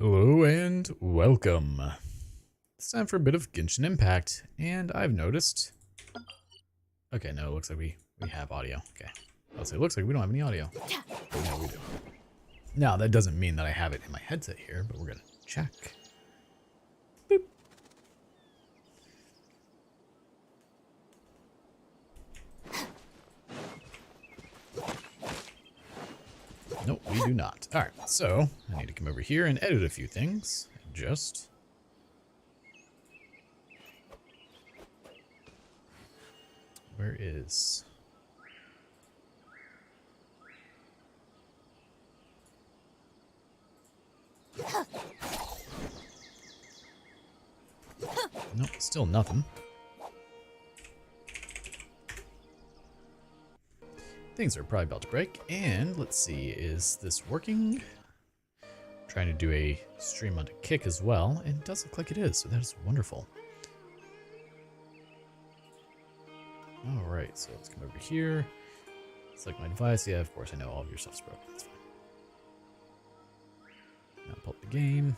Hello and welcome. It's time for a bit of Genshin Impact, and I've noticed... Okay, no, it looks like we have audio. Okay. I'll say it looks like we don't have any audio. No, we do. Now, that doesn't mean that I have it in my headset here, but we're gonna check. Boop. Nope, we do not. Alright, so I need to come over here and edit a few things. Adjust. Where is... Nope, still nothing. Things are probably about to break, and let's see, is this working? I'm trying to do a stream onto Kick as well, and it does look like it is, so that is wonderful. Alright, so let's come over here. Select my device. Yeah, of course, I know all of your stuff's broken. That's fine. Now pull up the game.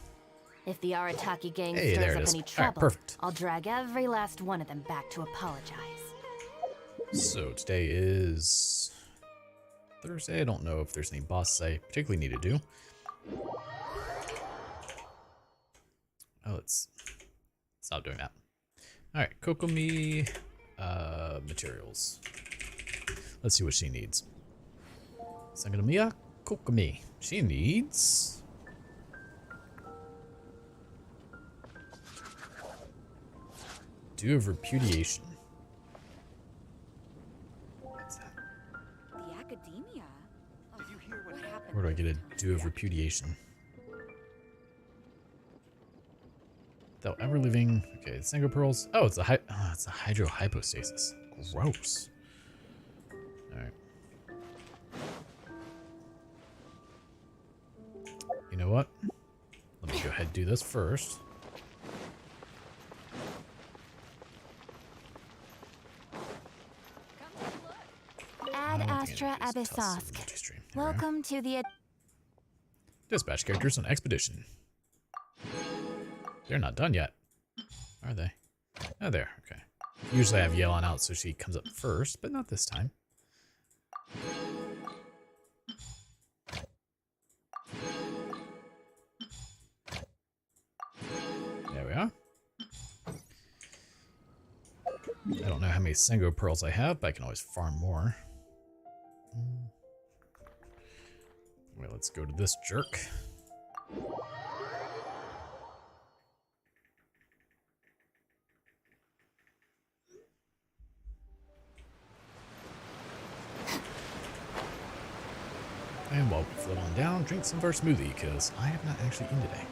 If the Arataki gang Hey, stirs there it up is. any trouble, Alright, perfect. I'll drag every last one of them back to apologize. So today is Thursday. I don't know if there's any bosses I particularly need to do. Oh, let's stop doing that. Alright, Kokomi materials. Let's see what she needs. Sanganomiya Kokomi. She needs Dew of Repudiation. What's that? The academia? Did you hear what happened? Where do I get a Dew of Repudiation? Without ever leaving. Okay, Sango Pearls. Oh, it's a hydrohypostasis. Gross. Alright. You know what? Let me go ahead and do this first. Ad Astra Abyssosk. Welcome to the... Dispatch characters on expedition. They're not done yet, are they? Oh, there. Okay. Usually I have Yelan out so she comes up first, but not this time. There we are. I don't know how many Sango Pearls I have, but I can always farm more. Well, let's go to this jerk. And while we float on down, drink some of our smoothie, because I have not actually eaten today.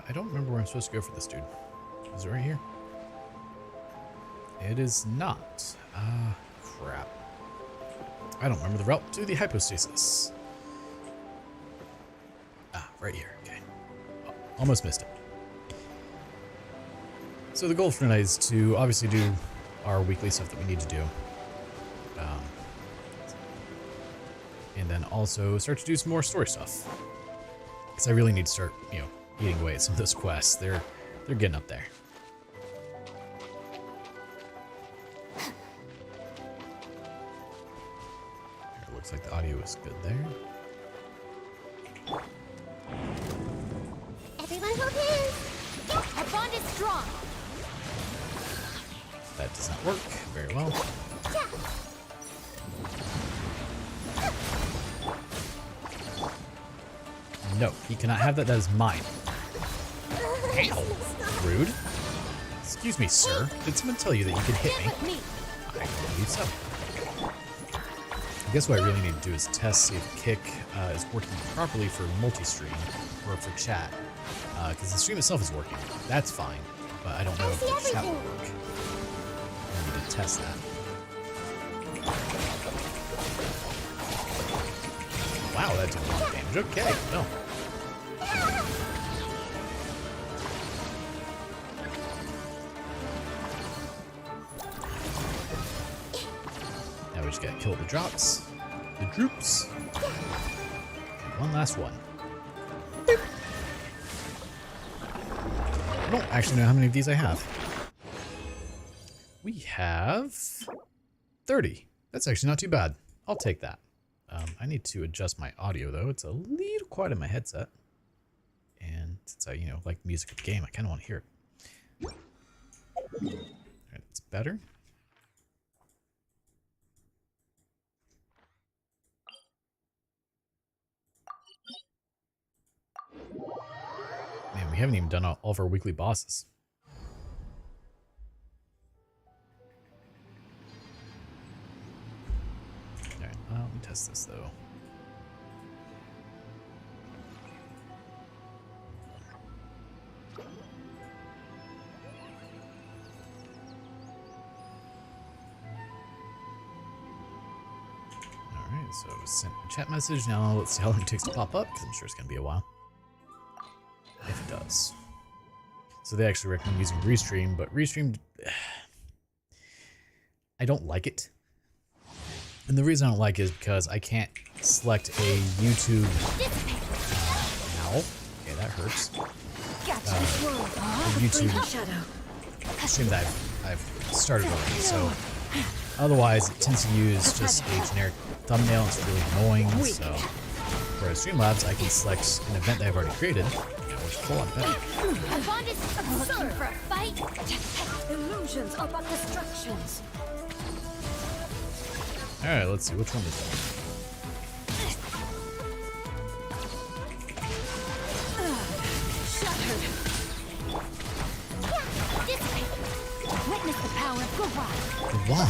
I don't remember where I'm supposed to go for this dude. Is it right here? It is not. Crap. I don't remember the route to the hypostasis. Ah, right here. Okay. Oh, almost missed it. So the goal for tonight is to obviously do our weekly stuff that we need to do. And then also start to do some more story stuff. Because I really need to start, eating away at some of those quests. They're getting up there. Looks like the audio is good there. Everyone hold hands! Our bond is strong! That does not work very well. No, he cannot have that. That is mine. Ow. Rude. Excuse me, sir. Did someone tell you that you could hit me? I believe so. I guess what I really need to do is test, see if Kick is working properly for multi-stream or for chat. Because the stream itself is working. That's fine. But I don't know if the chat will work. I need to test that. Wow, that did a lot of damage. Okay, no. Now we just gotta kill the drops. The droops. One last one. I don't actually know how many of these I have. We have 30. That's actually not too bad. I'll take that. I need to adjust my audio though. It's a little quiet in my headset. And since I, like music of the game, I kind of want to hear it. Alright, it's better. Man, we haven't even done all of our weekly bosses. Alright, let me test this though. Alright, so sent a chat message. Now let's see how long it takes to pop up, because I'm sure it's going to be a while. If it does. So they actually recommend using Restream, but Restream, I don't like it. And the reason I don't like it is because I can't select a YouTube. Ow. Okay, that hurts. A YouTube stream that I've started already. So otherwise, it tends to use just a generic thumbnail. It's really annoying. So whereas Streamlabs, I can select an event that I've already created. Which is a lot better. Looking for a fight? Illusions are but distractions. Alright, let's see. Which one is that? Shattered. Witness the power of Gawah. Gawah?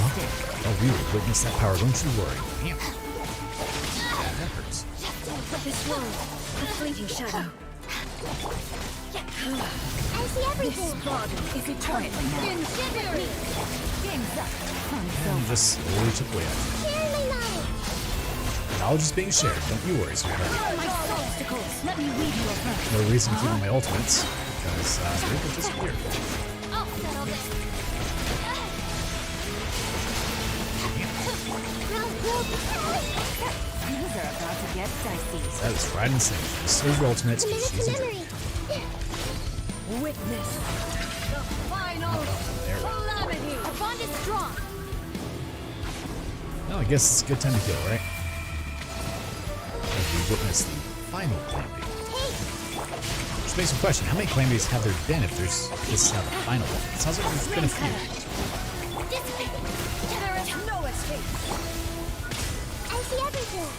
Oh, we will witness that power. Don't you worry. Damn. Yeah, that hurts. This world, a fleeting shadow. I see everything. This body is eternal now. Incendiary. Game's up. And just slowly chip away at it. Share my knowledge. Knowledge is being shared. Don't you worry, sweetheart. My obstacles. Let me lead you apart. No reason keeping my ultimates, because they will disappear. I'll settle this. These are about to get dicey. That is right and safe. This is your ultimate. She's a jerk. Witness the final There we go. calamity. Our bond is strong. Well, I guess it's a good time to heal, right? As we witness the final calamity. Which makes me question, how many calamities have there been if there's this is now the final one? It sounds like there's been a few. There is No escape. I see everything.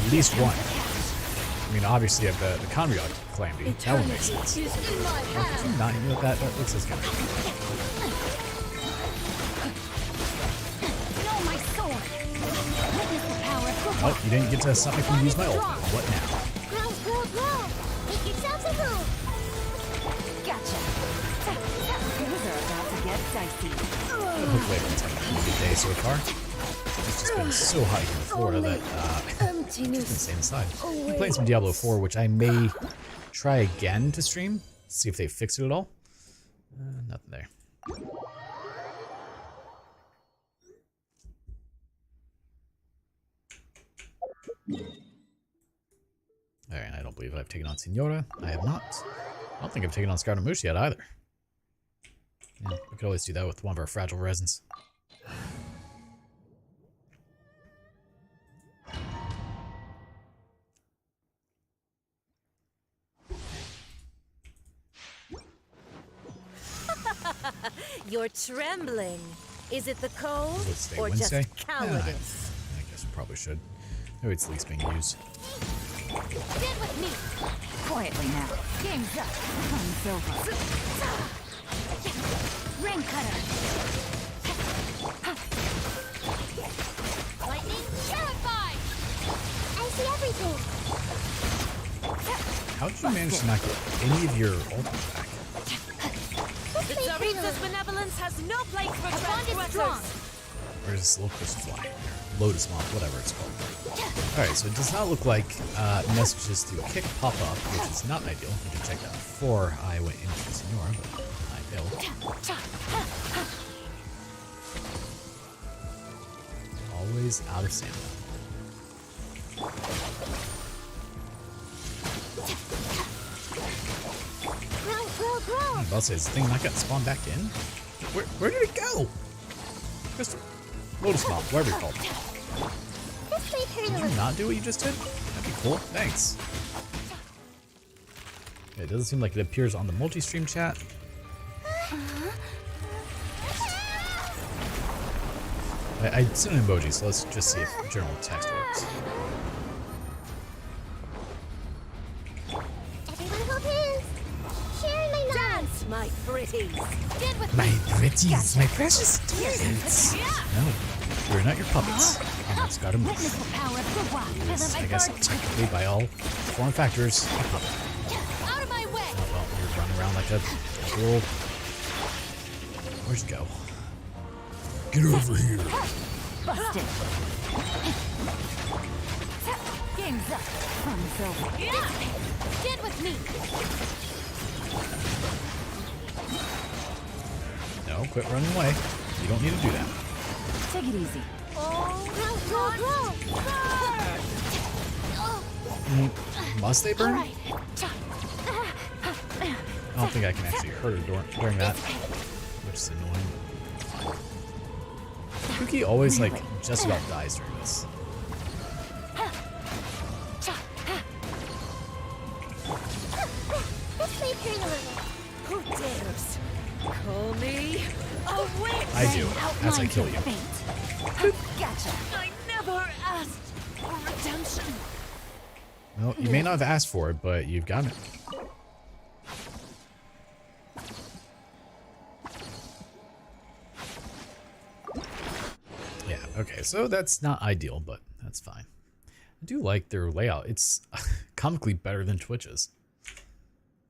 At least one. I mean, obviously, you have the Conriod calamity. That would make sense. Is in my hand. Not even that looks as good. Know my sword. Witness the power of Gawah. Oh, you didn't get to stop me from using my ultimate. What now? Grow. Make yourselves a move. Gotcha. Things are about to get dicey. Hopefully, it's having a good day so far. It's just been so hot here in Florida that it's just been staying inside. I'm playing some Diablo 4, which I may try again to stream, see if they fix it at all. Nothing there. Alright, I don't believe I've taken on Senora. I have not. I don't think I've taken on Scardamush yet either. Yeah, we could always do that with one of our fragile resins. You're trembling. Is it the cold Let's stay or Wednesday. just cowardice? Yeah, I guess we probably should. Maybe it's at least being used. Stand with me. Quietly now. Game's up. Time's over. Ring cutter. Lightning terrified. I see everything. How did you manage to not get any of your ultimate back? The Tsaritsa's benevolence has no place for Our bond is strong. transgressors. Where's this little crystal fly? Lotus moth, whatever it's called. Alright, so it does not look like messages through Kick pop up, which is not ideal. I did check that before I went into Senora, but I failed. Always out of stamina. Grow. I'm about to say, is the thing not gonna spawn back in? Where did it go? Crystal. Lotus moth, whatever it's called. This may hurt a Did you little. not do what you just did? That'd be cool. Thanks. It doesn't seem like it appears on the multi-stream chat. I sent an emoji, so let's just see if general text works. Everyone hold hands. Sharing my knowledge. Dance, my pretties. Get with My me. pretties, my precious students. No, we're not your puppets. It's got a move. Witness the power of the rock. Yes, I guess technically by all form factors, a puppet. Out of my way. Oh, well, you're running around like a little... Where'd you go? Get over here. Busted. Game's up. Fun's over. Get with me. No, quit running away. You don't need to do that. Take it easy. Must they burn? All right. I don't think I can actually hurt her during that, which is annoying. Cookie always, like, just about dies during this. This may hurt a little. Who dares call me a witch? I do, as I kill you. Gotcha. I never asked for redemption. Well, you may not have asked for it, but you've got it. Yeah, okay, so that's not ideal, but that's fine. I do like their layout. It's comically better than Twitch's.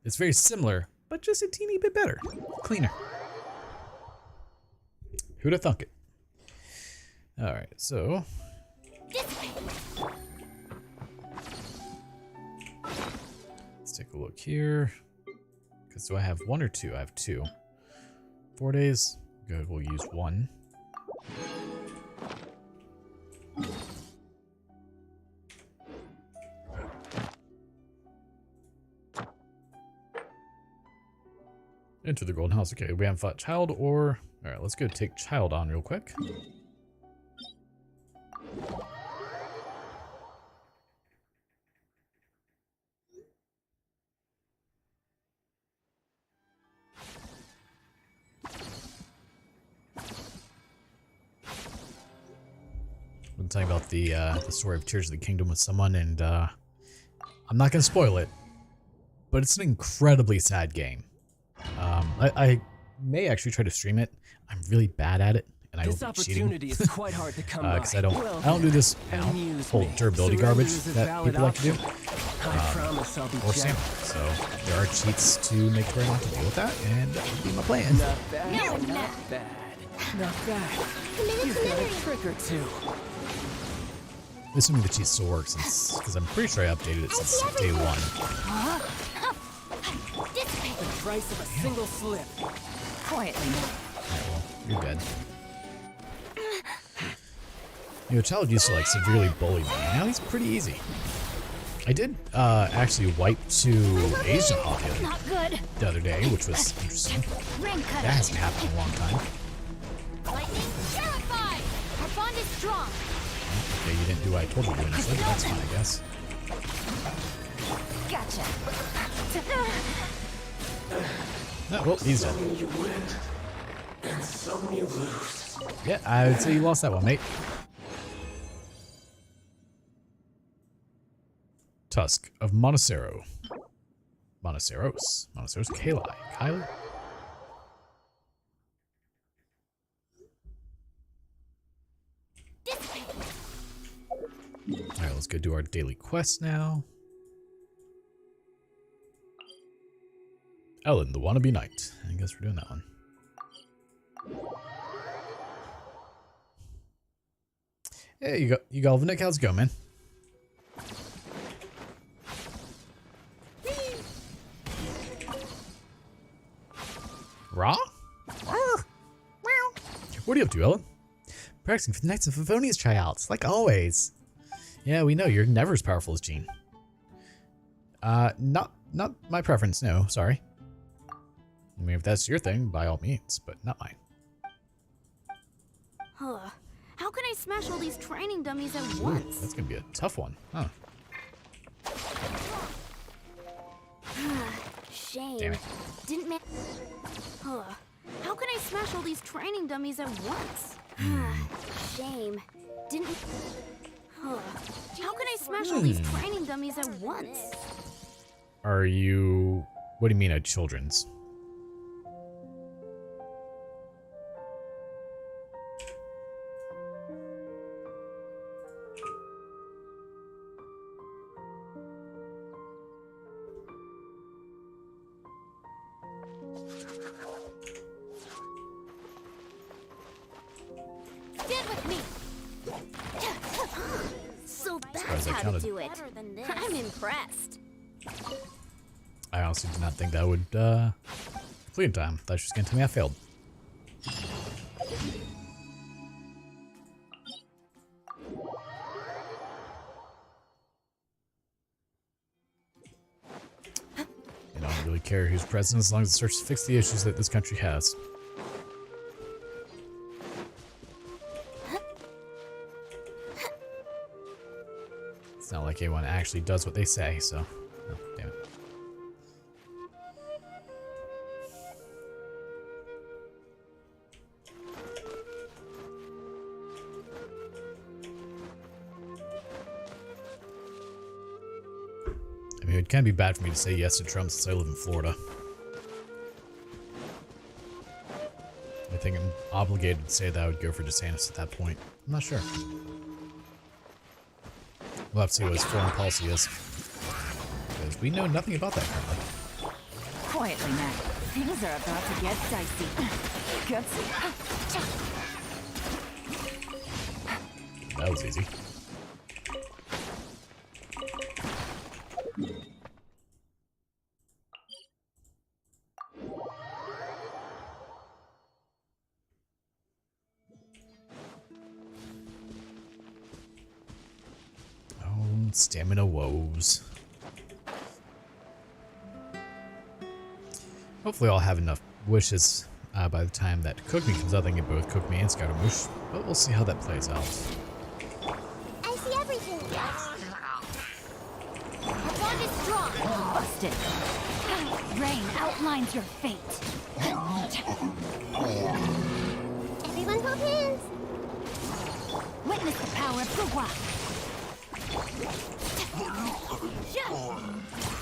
It's very similar, but just a teeny bit better. Cleaner. Who'da thunk it? Alright, so... let's take a look here. Because do I have one or two? I have two. 4 days. Good, we'll use one. Enter the golden house. Okay, we haven't fought child or... Alright, let's go take child on real quick. I'm talking about the story of Tears of the Kingdom with someone, and I'm not gonna spoil it, but it's an incredibly sad game. I may actually try to stream it. I'm really bad at it, and I will be cheating. Is quite hard to come by. Because I don't do this whole durability garbage that people like to do. Promise I'll be Or Sam. So there are cheats to make sure not to deal with that, and that would be my plan. Not bad. Not bad. Not bad. You've got a trick or two. Assuming the cheat still works, because I'm pretty sure I updated it since day one. The price of a single slip. Quietly. Alright, well, you're dead. You know, child used to like severely bully me, and now he's pretty easy. I did actually wipe to Asian Hop Not good. the other day, which was interesting. Ring That cutter. hasn't happened in a long time. Lightning terrified. Our bond is strong. Okay, you didn't do what I told you to do initially, but that's fine, I guess. Gotcha. No, well, he's dead. You win, and some you lose. Yeah, I would say you lost that one, mate. Tusk of Monocero. Monoceros. Monoceros Kali. Kylie? Alright, let's go do our daily quest now. Ellen, the wannabe knight. I guess we're doing that one. Hey, you Galvanic, how's it going, man? Raw? What are you up to, Ellen? Practicing for the Knights of Favonia's tryouts, like always. Yeah, we know you're never as powerful as Jean. Not my preference, no, sorry. I mean, if that's your thing, by all means, but not mine. Huh. How can I smash all these training dummies at Ooh, once? that's gonna be a tough one, huh? Shame. Damn it. Didn't man. Huh. How can I smash all these training dummies at once? Shame. Didn't. Huh. How can I smash all these training dummies at once? Are you... What do you mean at children's? Get with me. So that's Surprised I how to counted. do it. I'm impressed. I honestly did not think that would complete in time. Thought she was gonna tell me I failed. I don't really care who's president as long as it starts to fix the issues that this country has. It's not like anyone actually does what they say, so... Oh, damn it. I mean, it can be bad for me to say yes to Trump since I live in Florida. I think I'm obligated to say that I would go for DeSantis at that point. I'm not sure. We'll have to see what his foreign policy is. Because we know nothing about that currently. Quietly now. Things are about to get dicey. Gutsy. That was easy. Stamina woes. Hopefully I'll have enough wishes by the time that Cook Me comes out. They can both Cook Me and Scaramouche, but we'll see how that plays out. I see everything. Our bond is strong. Busted. Rain outlines your fate. Everyone hold hands. Witness the power of the rock.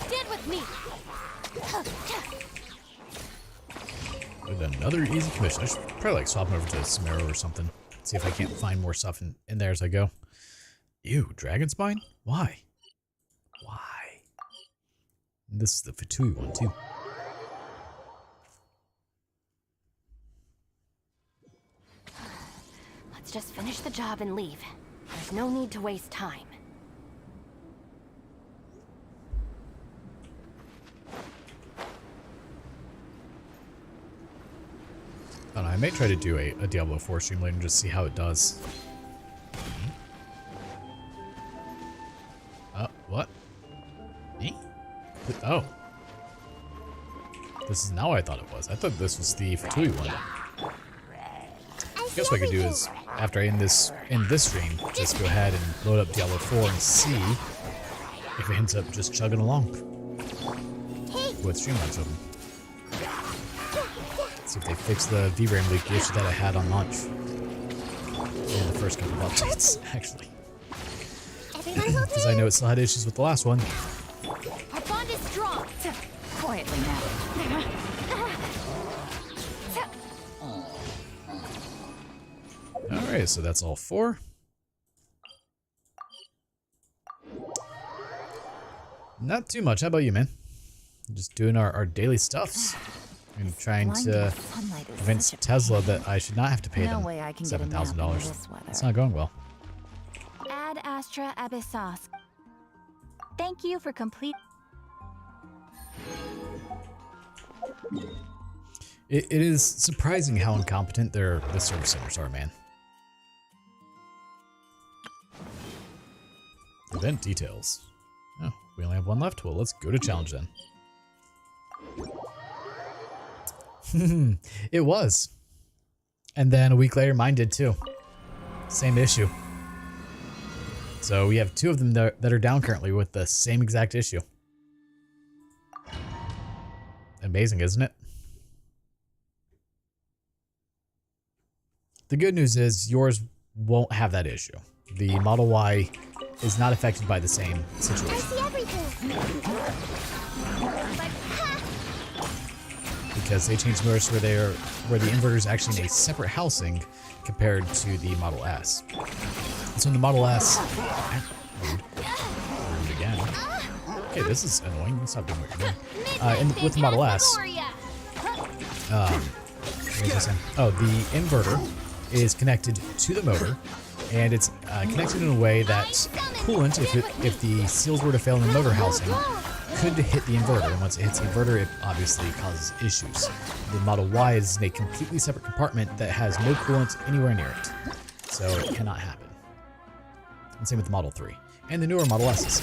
Stand with me. With another easy commission. I should probably like swap over to Samaro or something. See if I can't find more stuff in there as I go. Ew, dragon spine? Why? Why? And this is the Fatui one too. Let's just finish the job and leave. There's no need to waste time. I don't know, I may try to do a Diablo 4 stream later and just see how it does. What? Me? Oh. This is not what I thought it was. I thought this was the Fatui one. I guess what I could do is, after I end this stream, just go ahead and load up Diablo 4 and see if it ends up just chugging along with Streamlabs open. See if they fix the VRAM leak issue that I had on launch. In the first couple of updates, actually. Because I know it still had issues with the last one. Our bond is strong. Quietly now. Alright, so that's all 4. Not too much. How about you, man? Just doing our daily stuffs. And trying to convince Tesla that I should not have to pay them $7,000. It's not going well. extra abyss sauce. Thank you for complete. It is surprising how incompetent the service centers are, man. Event details. Oh, we only have one left. Well, let's go to challenge then. It was. And then a week later, mine did too. Same issue. So we have two of them that are down currently with the same exact issue. Amazing, isn't it? The good news is yours won't have that issue. The Model Y is not affected by the same situation. I see everything. Because they changed motors where the inverter is actually in a separate housing compared to the Model S. So in the Model S, rude again. Okay, this is annoying. Stop doing what you're doing. With the Model S, what was I saying? Oh, the inverter is connected to the motor, and it's connected in a way that coolant, if the seals were to fail in the motor housing, could hit the inverter, and once it hits the inverter, it obviously causes issues. The Model Y is in a completely separate compartment that has no coolant anywhere near it, so it cannot happen. And same with the Model 3 and the newer Model S's.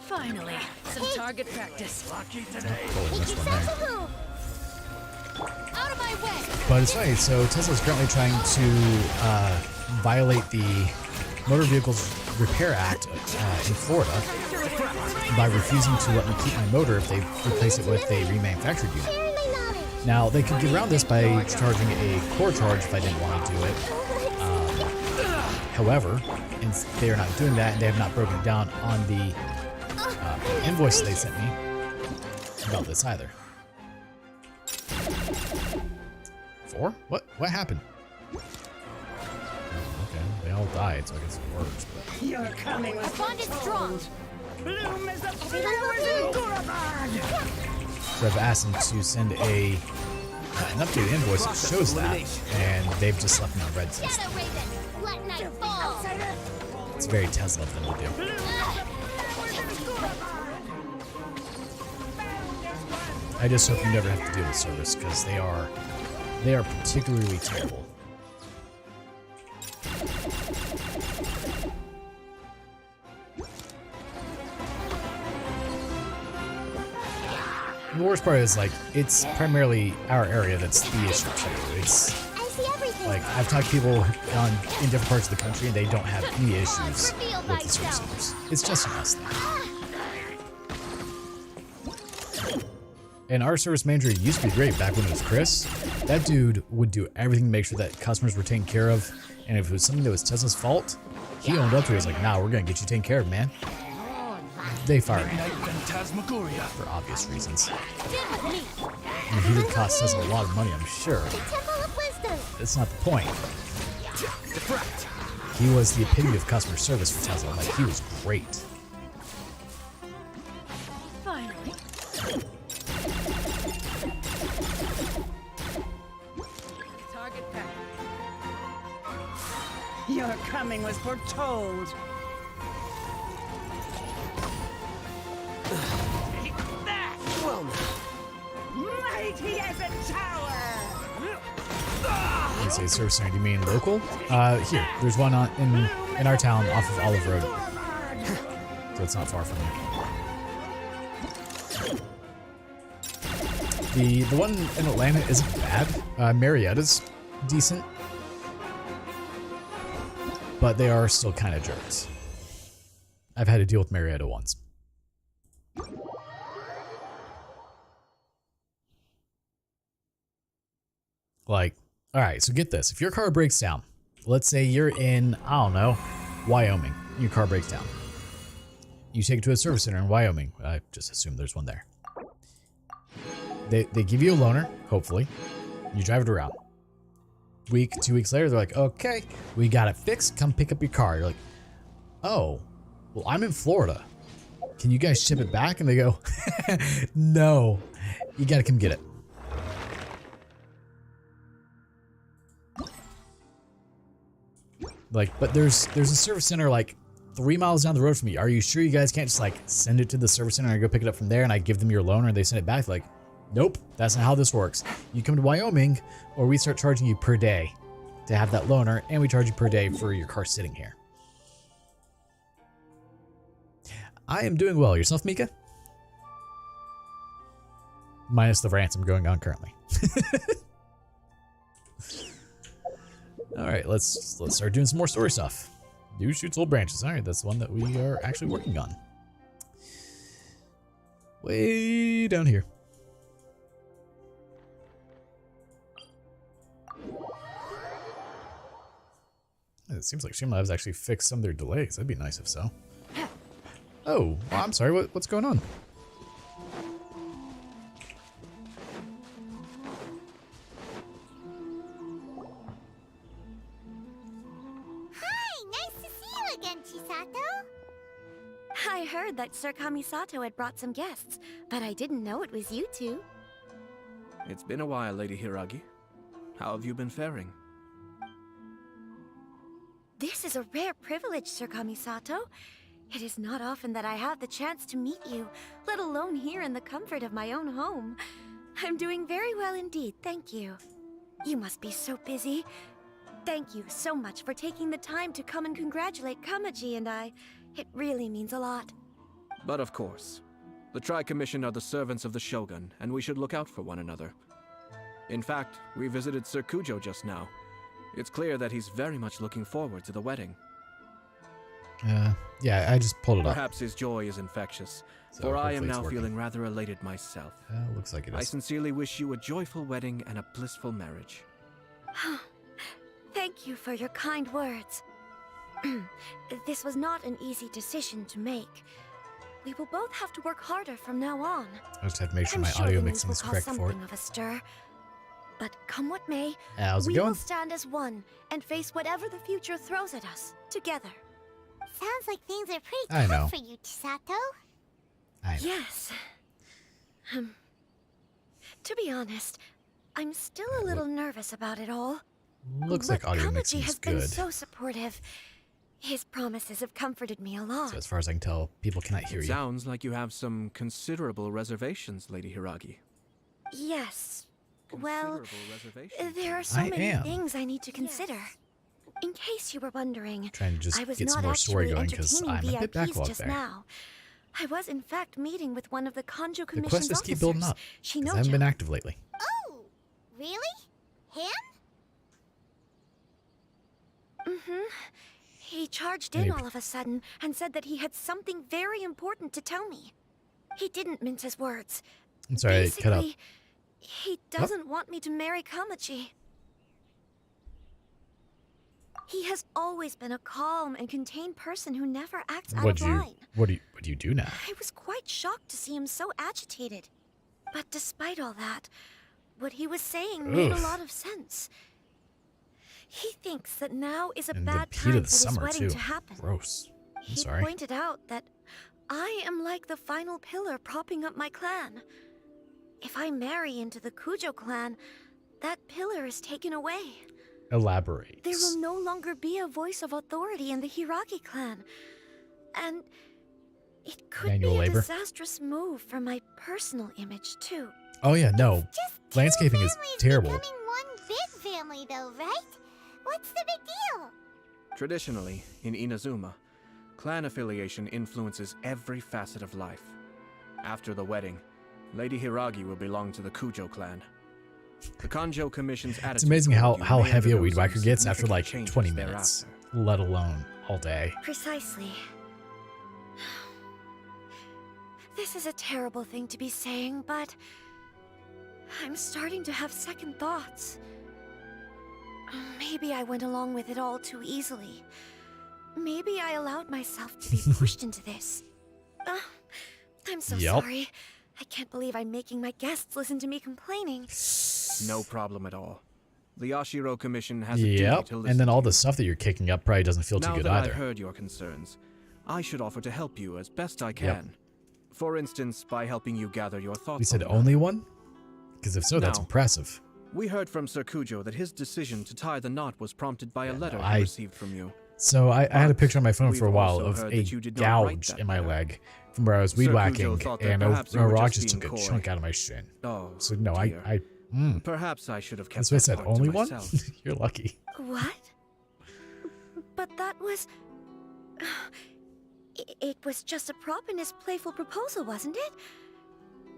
Finally, some target practice. Lucky today. Oh, that's one there. Out of my way. But it's funny, so Tesla's currently trying to violate the Motor Vehicles Repair Act in Florida by refusing to let me keep my motor if they replace it with a remanufactured unit. Now, they could get around this by charging a core charge if I didn't want to do it. However, they are not doing that, and they have not broken it down on the invoice they sent me about this either. 4? What happened? Okay, they all died, so I guess it works. But You're coming with Bond is strong. Bloom is a Gurabag! so I've asked them to send an updated invoice that shows that, and they've just left me on red since. Shadow Raven, let night fall. It's very Tesla of them to do. I just hope you never have to deal with service, because they are particularly terrible. The worst part is, like, it's primarily our area that's the issue too. It's I see everything. like I've talked to people in different parts of the country, and they don't have any issues with the service centers. It's just an us thing. And our service manager used to be great back when it was Chris. That dude would do everything to make sure that customers were taken care of. And if it was something that was Tesla's fault, he owned up to it. He was like, nah, we're going to get you taken care of, man. They fired him for obvious reasons. And he did cost Tesla a lot of money, I'm sure. Temple of Wisdom. That's not the point. He was the epitome of customer service for Tesla. Like, he was great. Finally. Target practice. Your coming was foretold. Take that! Well, mighty as a tower! You say service center, do you mean local? Here, there's one in our town off of Olive Road. So it's not far from here. The one in Atlanta isn't bad. Marietta's decent. But they are still kind of jerks. I've had to deal with Marietta once. Like, alright, so get this. If your car breaks down, let's say you're in, I don't know, Wyoming. Your car breaks down. You take it to a service center in Wyoming. I just assume there's one there. They give you a loaner, hopefully. You drive it around. week, 2 weeks later, they're like, okay, we got it fixed. Come pick up your car. You're like, oh, well, I'm in Florida. Can you guys ship it back? And they go, no, you got to come get it. Like, but there's a service center like 3 miles down the road from me. Are you sure you guys can't just like send it to the service center and I go pick it up from there and I give them your loan or they send it back? Like, nope, that's not how this works. You come to Wyoming or we start charging you per day to have that loaner and we charge you per day for your car sitting here. I am doing well. Yourself, Mika? Minus the ransom going on currently. All right, let's start doing some more story stuff. Do shoots old branches. All right, that's the one that we are actually working on. Way down here. It seems like Streamlabs actually fixed some of their delays. That'd be nice if so. Oh, well, I'm sorry. What's going on? Hi, nice to see you again, Chisato. I heard that Sir Kamisato had brought some guests, but I didn't know it was you two. It's been a while, Lady Hiragi. How have you been faring? This is a rare privilege, Sir Kamisato. It is not often that I have the chance to meet you, let alone here in the comfort of my own home. I'm doing very well indeed, thank you. You must be so busy. Thank you so much for taking the time to come and congratulate Kamaji and I. It really means a lot. But of course. The Tri-Commission are the servants of the Shogun, and we should look out for one another. In fact, we visited Sir Kujo just now. It's clear that he's very much looking forward to the wedding. Yeah, I just pulled it up. Perhaps his joy is infectious, So for I am hopefully it's now working. feeling rather elated myself. Looks like it I is. sincerely wish you a joyful wedding and a blissful marriage. Thank you for your kind words. This was not an easy decision to make. We will both have to work harder from now on. I just have to make sure I'm my sure audio the news mixing will is cause correct for it. something of a stir. But come what may, How's it we going? will stand as one and face whatever the future throws at us together. Sounds like things are pretty I know. tough for you, Chisato. Yes. To be honest, I'm still a little nervous about it all. Looks But like audio Kamaji mixing is has been good. so supportive. His promises have comforted me a lot. So as far as I can tell, people cannot hear you. Sounds like you have some considerable reservations, Lady Hiragi. Yes. Well, Considerable reservations. there are so I many am. things I need to consider. In case you were wondering, Trying to just I was get some not more story actually going because entertaining I'm a bit VIPs backlogged just there. now. I was in fact meeting with one of the Kanjo The Commission's quests just keep building up. officers, 'Cause I haven't been Shinojo. active lately. Oh, really? Him? He charged in Maybe. all of a sudden and said that he had something very important to tell me. He didn't mince his words. I'm sorry, I cut out. Basically, he doesn't want me to marry Kamaji. He has always been a calm and contained person who never acts out What of line. do you do now? I was quite shocked to see him so agitated. But despite all that, what he was saying made a Oof. lot of sense. He thinks that now is a In the bad heat time of for the this summer wedding too. to happen. Gross. I'm He sorry. pointed out that I am like the final pillar propping up my clan. If I marry into the Kujo clan, that pillar is taken away. Elaborate. There will no longer be a voice of authority in the Hiragi clan. And it could Manual be a labor. disastrous move for my personal image, too. Oh yeah, no. Just two Landscaping is families terrible. becoming one big family, though, right? What's the big deal? Traditionally, in Inazuma, clan affiliation influences every facet of life. After the wedding, Lady Hiragi will belong to the Kujo clan. The Kanjo Commission's attitude It's amazing how toward you how may heavy a undergo weed some whacker gets after significant like changes 20 minutes, thereafter. let alone all day. Precisely. This is a terrible thing to be saying, but I'm starting to have second thoughts. Maybe I went along with it all too easily. Maybe I allowed myself to be pushed into this. I'm so Yep. sorry. I can't believe I'm making my guests listen to me complaining. No problem at all. The Yashiro Commission has a duty Yep, to listen and then all to the you. stuff that you're kicking up probably doesn't feel too Now good that either. I've heard your concerns, I should offer to help you as best I can. For instance, by helping you gather your thoughts. We said on the only matter. one? Because if so, that's No. impressive. We heard from Sir Kujo that his decision to tie the knot was prompted by a letter I- he received from you. So I had a picture on my phone for a We've while also of heard a that you did not write gouge that in my letter. leg from where I was weed Sir Kujo whacking, thought that and perhaps you a were rock just just took a being coy. chunk out of my shin. Oh, So no, dear. I Perhaps I should have kept that's what I that said. part to Only one? myself. You're lucky. What? But that was... It was just a prop in his playful proposal, wasn't it?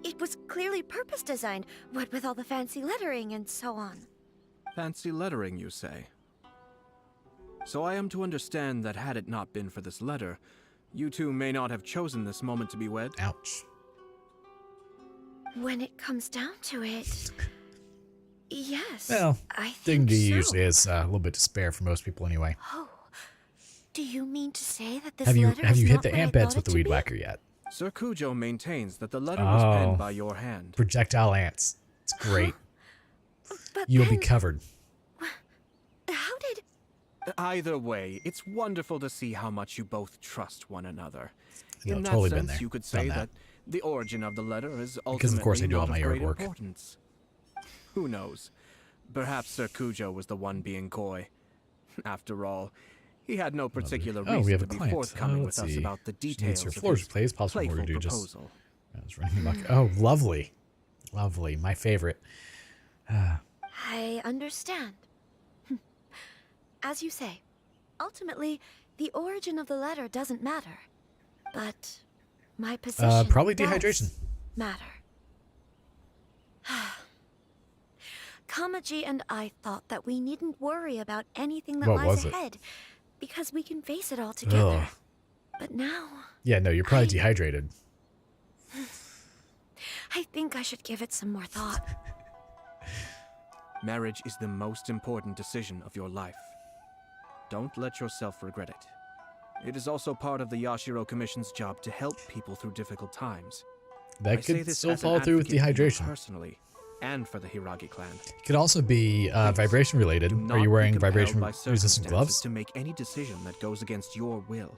It was clearly purpose designed, what with all the fancy lettering and so on. Fancy lettering, you say? So I am to understand that had it not been for this letter, you two may not have chosen this moment to be wed? Ouch. When it comes down to it... Yes, Well, I think dignity so. usually is a little bit to spare for most people anyway. Oh, do you mean to say that this Have you letter is hit not the what I ant beds thought with it the to weed be? whacker yet? Sir Kujo maintains that the letter was Oh. penned by your hand. Projectile ants. It's great. But You'll be then, covered. how did... Either way, it's wonderful to see how much you both trust one another. No, In that totally sense, been there. you could Done say that. that the origin of the letter is ultimately Because of course I do all not my of yard great work. importance. Who knows? Perhaps Sir Kujo was the one being coy. After all, he had no particular Oh, we reason have to a be client. forthcoming Let's with us see. about the She needs details your of floors his replaced. Possible playful more to do just. proposal. I was running amok. Oh, lovely. Lovely. My favorite. I understand. As you say, ultimately, the origin of the letter doesn't matter. But my position Probably does dehydration. matter. Kamaji and I thought that we needn't worry about anything that What lies was it? ahead, because we can face it all together. Ugh. But now, Yeah, no, you're probably I- dehydrated. I think I should give it some more thought. Marriage is the most important decision of your life. Don't let yourself regret it. It is also part of the Yashiro Commission's job to help people through difficult times. I That say could this still as an fall through with advocate for you dehydration. personally, and for the Hiragi clan. It could also be vibration related. Do Are not you be wearing compelled vibration by resistant circumstances gloves? to make any decision that goes against your will.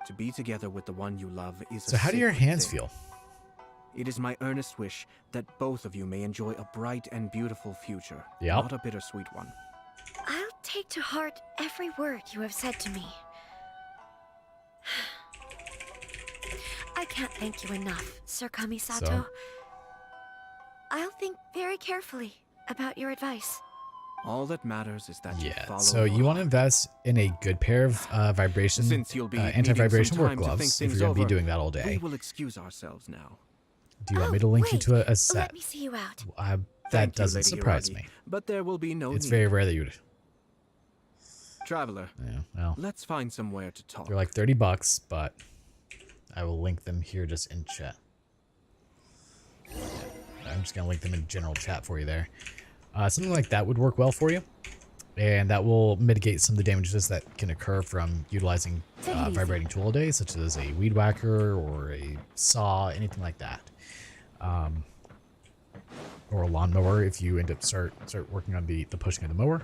To be together with the one you love is So a how do your sacred hands thing. feel? It is my earnest wish that both of you may enjoy a bright and beautiful future, Yep. not a bittersweet one. I'll take to heart every word you have said to me. I can't thank you enough, Sir Kamisato. So? I'll I'll think very carefully about your advice. All that matters is that you Yeah, follow so your you want to heart. invest in a good pair of vibration, Since you'll be needing anti-vibration some work time to think gloves if things you're going to be over, doing that all We day. will excuse ourselves now. Do you want me Oh, to link you wait, to a Let set? me see you out. That Thank you, doesn't Lady surprise Hiragi, me. But there will be no It's need. very rare that you would. Traveler, Yeah, well, let's find somewhere to talk. they're like $30, but I will link them here just in chat. Yeah, I'm just gonna link them in general chat for you there. Something like that would work well for you, and that will mitigate some of the damages that can occur from utilizing Take it easy. vibrating tool a day, such as a weed whacker or a saw, anything like that, or a lawnmower if you end up start working on the pushing of the mower.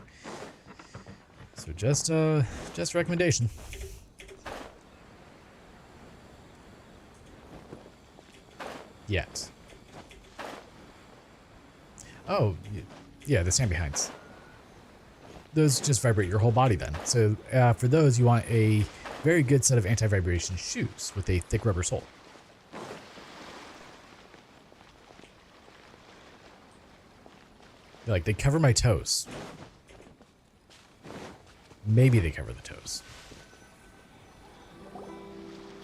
So just recommendation. Yet. Oh, yeah, the stand behinds. Those just vibrate your whole body then. So for those, you want a very good set of anti-vibration shoes with a thick rubber sole. Like, they cover my toes. Maybe they cover the toes.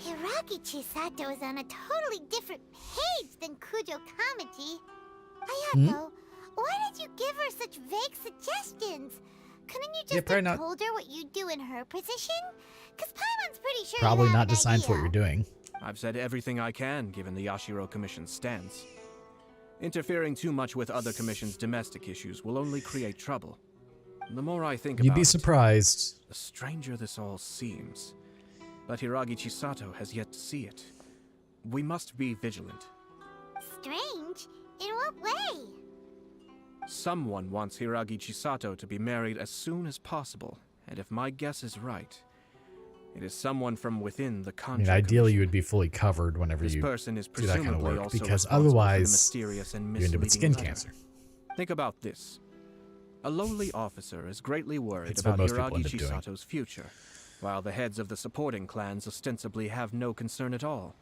Hiragi Chisato is on a totally different page than Kujo Kamaji. Hayato, why did you give her such vague suggestions? Couldn't you Yeah, just probably have not- told her what you'd do in her position? Because Paimon's pretty sure Probably you have not an designed for what idea. you're doing. I've said everything I can given the Yashiro Commission's stance. Interfering too much with other commission's domestic issues will only create trouble. The more I think You'd about be it, surprised. the stranger this all seems. But Hiragi Chisato has yet to see it. We must be vigilant. Strange? In what way? Someone wants Hiragi Chisato to be married as soon as possible, and if my guess is right, it is someone from within the Kanjo I mean, ideally, you Commission. would be fully covered whenever This you person is do that kind of presumably work, also because responsible for the otherwise mysterious and you end up with misleading skin letter. cancer. Think about this. A lowly officer is greatly worried It's what about most people Hiragi end up doing. Chisato's future, while the heads of the supporting clans ostensibly have no concern at all.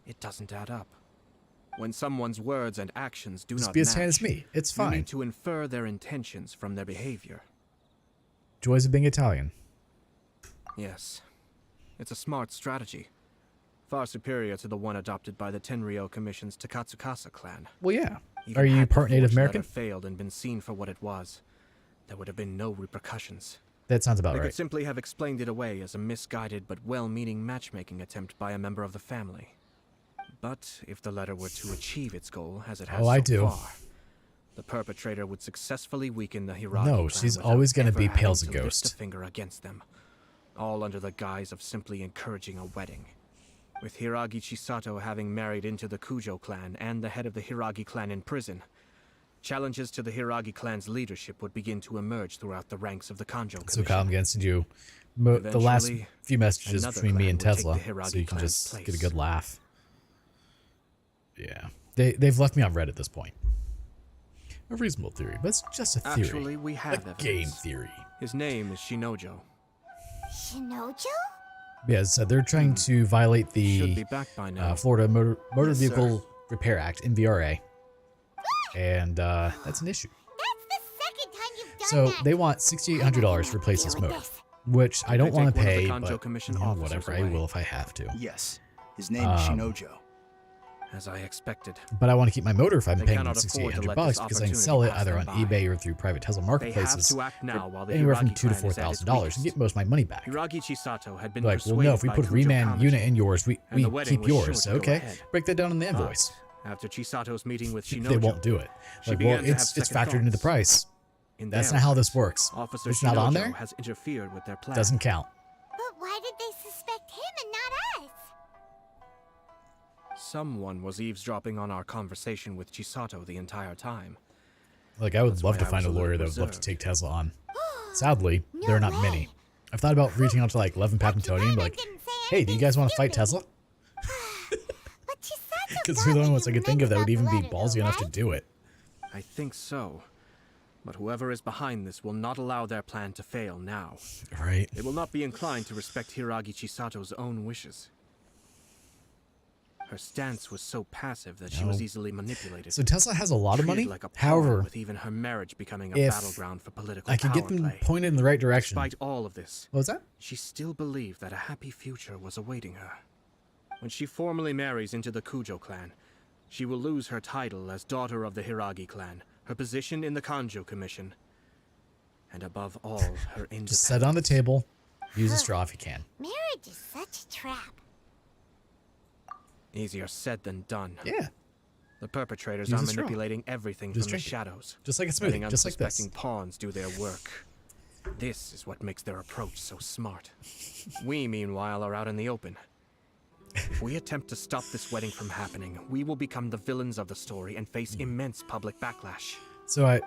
It doesn't add up. When someone's words and actions do Just not be as match, sane as me. It's you fine. need to infer their intentions from their behavior. Joys of being Italian. Yes. It's a smart strategy. Far superior to the one adopted by the Tenryou Commission's Takatsukasa clan. Well, yeah. Even Are you had the part Native forged letter American? failed and been seen for what it was, there would have been no repercussions. That sounds about They right. could simply have explained it away as a misguided but well-meaning matchmaking attempt by a member of the family. But if the letter were to achieve its goal, as it has I so do. far, the perpetrator would successfully weaken the Hiragi No, clan she's without always gonna ever be having pale as a to lift ghost. a finger against them, all under the guise of simply encouraging a wedding. With Hiragi Chisato having married into the Kujo clan and the head of the Hiragi clan in prison, challenges to the Hiragi clan's leadership would begin to emerge throughout the ranks of the Kanjo So Commission. Kyle, I'm going to send you the last Eventually, few messages another between me clan and would take Tesla, the Hiragi so you can clan's just get a place. good laugh. Yeah. They've left me on Reddit at this point. A reasonable theory, but it's just a theory. Actually, we have a evidence. game theory. His name is Shinojo. Shinojo? Yeah, so they're trying to violate Should the be back by now. Florida Motor Yes, Vehicle sir. Repair Act, MVRA. And that's an issue. That's the second time you've done So that. they want $6,800 to replace this Deal with motor, this. which I don't They want to take one of the pay, Kanjo but Commission you know, officers whatever, I away. will if I have to. Yes, his name is Shinojo. As I expected. But I want to keep my motor if I'm They paying them cannot afford to $6,800 let this because I can sell opportunity it either on pass them by. eBay or through private Tesla They have marketplaces to act now while the anywhere from Hiragi $2,000 to clan is at its $4,000 weakest. and get most of my money back. Hiragi Chisato had been Like, well, persuaded no, if we by put Kujo Reman Kamachi, unit in yours, we and the wedding keep was sure yours. to go Okay, ahead. break that down in the But invoice. after Chisato's meeting with Shinojo, They won't do it. she Like, began well, to have it's second factored into the thoughts. price. In That's their not how this words, works. Officer If it's not on Shinojo there, has interfered with their plan. doesn't count. But why did they suspect him and not us? Someone was eavesdropping on our conversation with Chisato the entire time. Like, I would That's love why to I find a was a lawyer little that would love to reserved. take Tesla on. Sadly, No there are not way. many. I've thought about reaching out to like Levin Papantoni and be like, didn't say hey, do you guys want to fight anything Tesla? But Chisato Because got they're the what only ones you I could think of that meant would even about be the letter, ballsy though, enough to right? do it. I think so. But whoever is behind this will not allow their plan to fail now. Right. They will not be inclined to respect Hiragi Chisato's own wishes. Her stance was so passive that she was No. easily manipulated. So Tesla has a lot of treated money. like a pawn, However, with even her marriage becoming a if battleground for political I could get power them play. pointed in the right direction. Despite all of this, What was that? she still believed that a happy future was awaiting her. When she formally marries into the Kujo clan, she will lose her title as daughter of the Hiragi clan, her position in the Kanjo Commission, and above all, her independence. Just set it on the table. Use a straw if you can. Marriage is such a trap. Easier said than done. Yeah. The perpetrators Use are a straw. manipulating everything Just from the drink it. shadows, Just like a letting smoothie. Just like this. unsuspecting pawns do their work. This is what makes their approach so smart. We, meanwhile, are out in the open. If we attempt to stop this wedding from happening, we will become the villains of the story and face immense public backlash. So I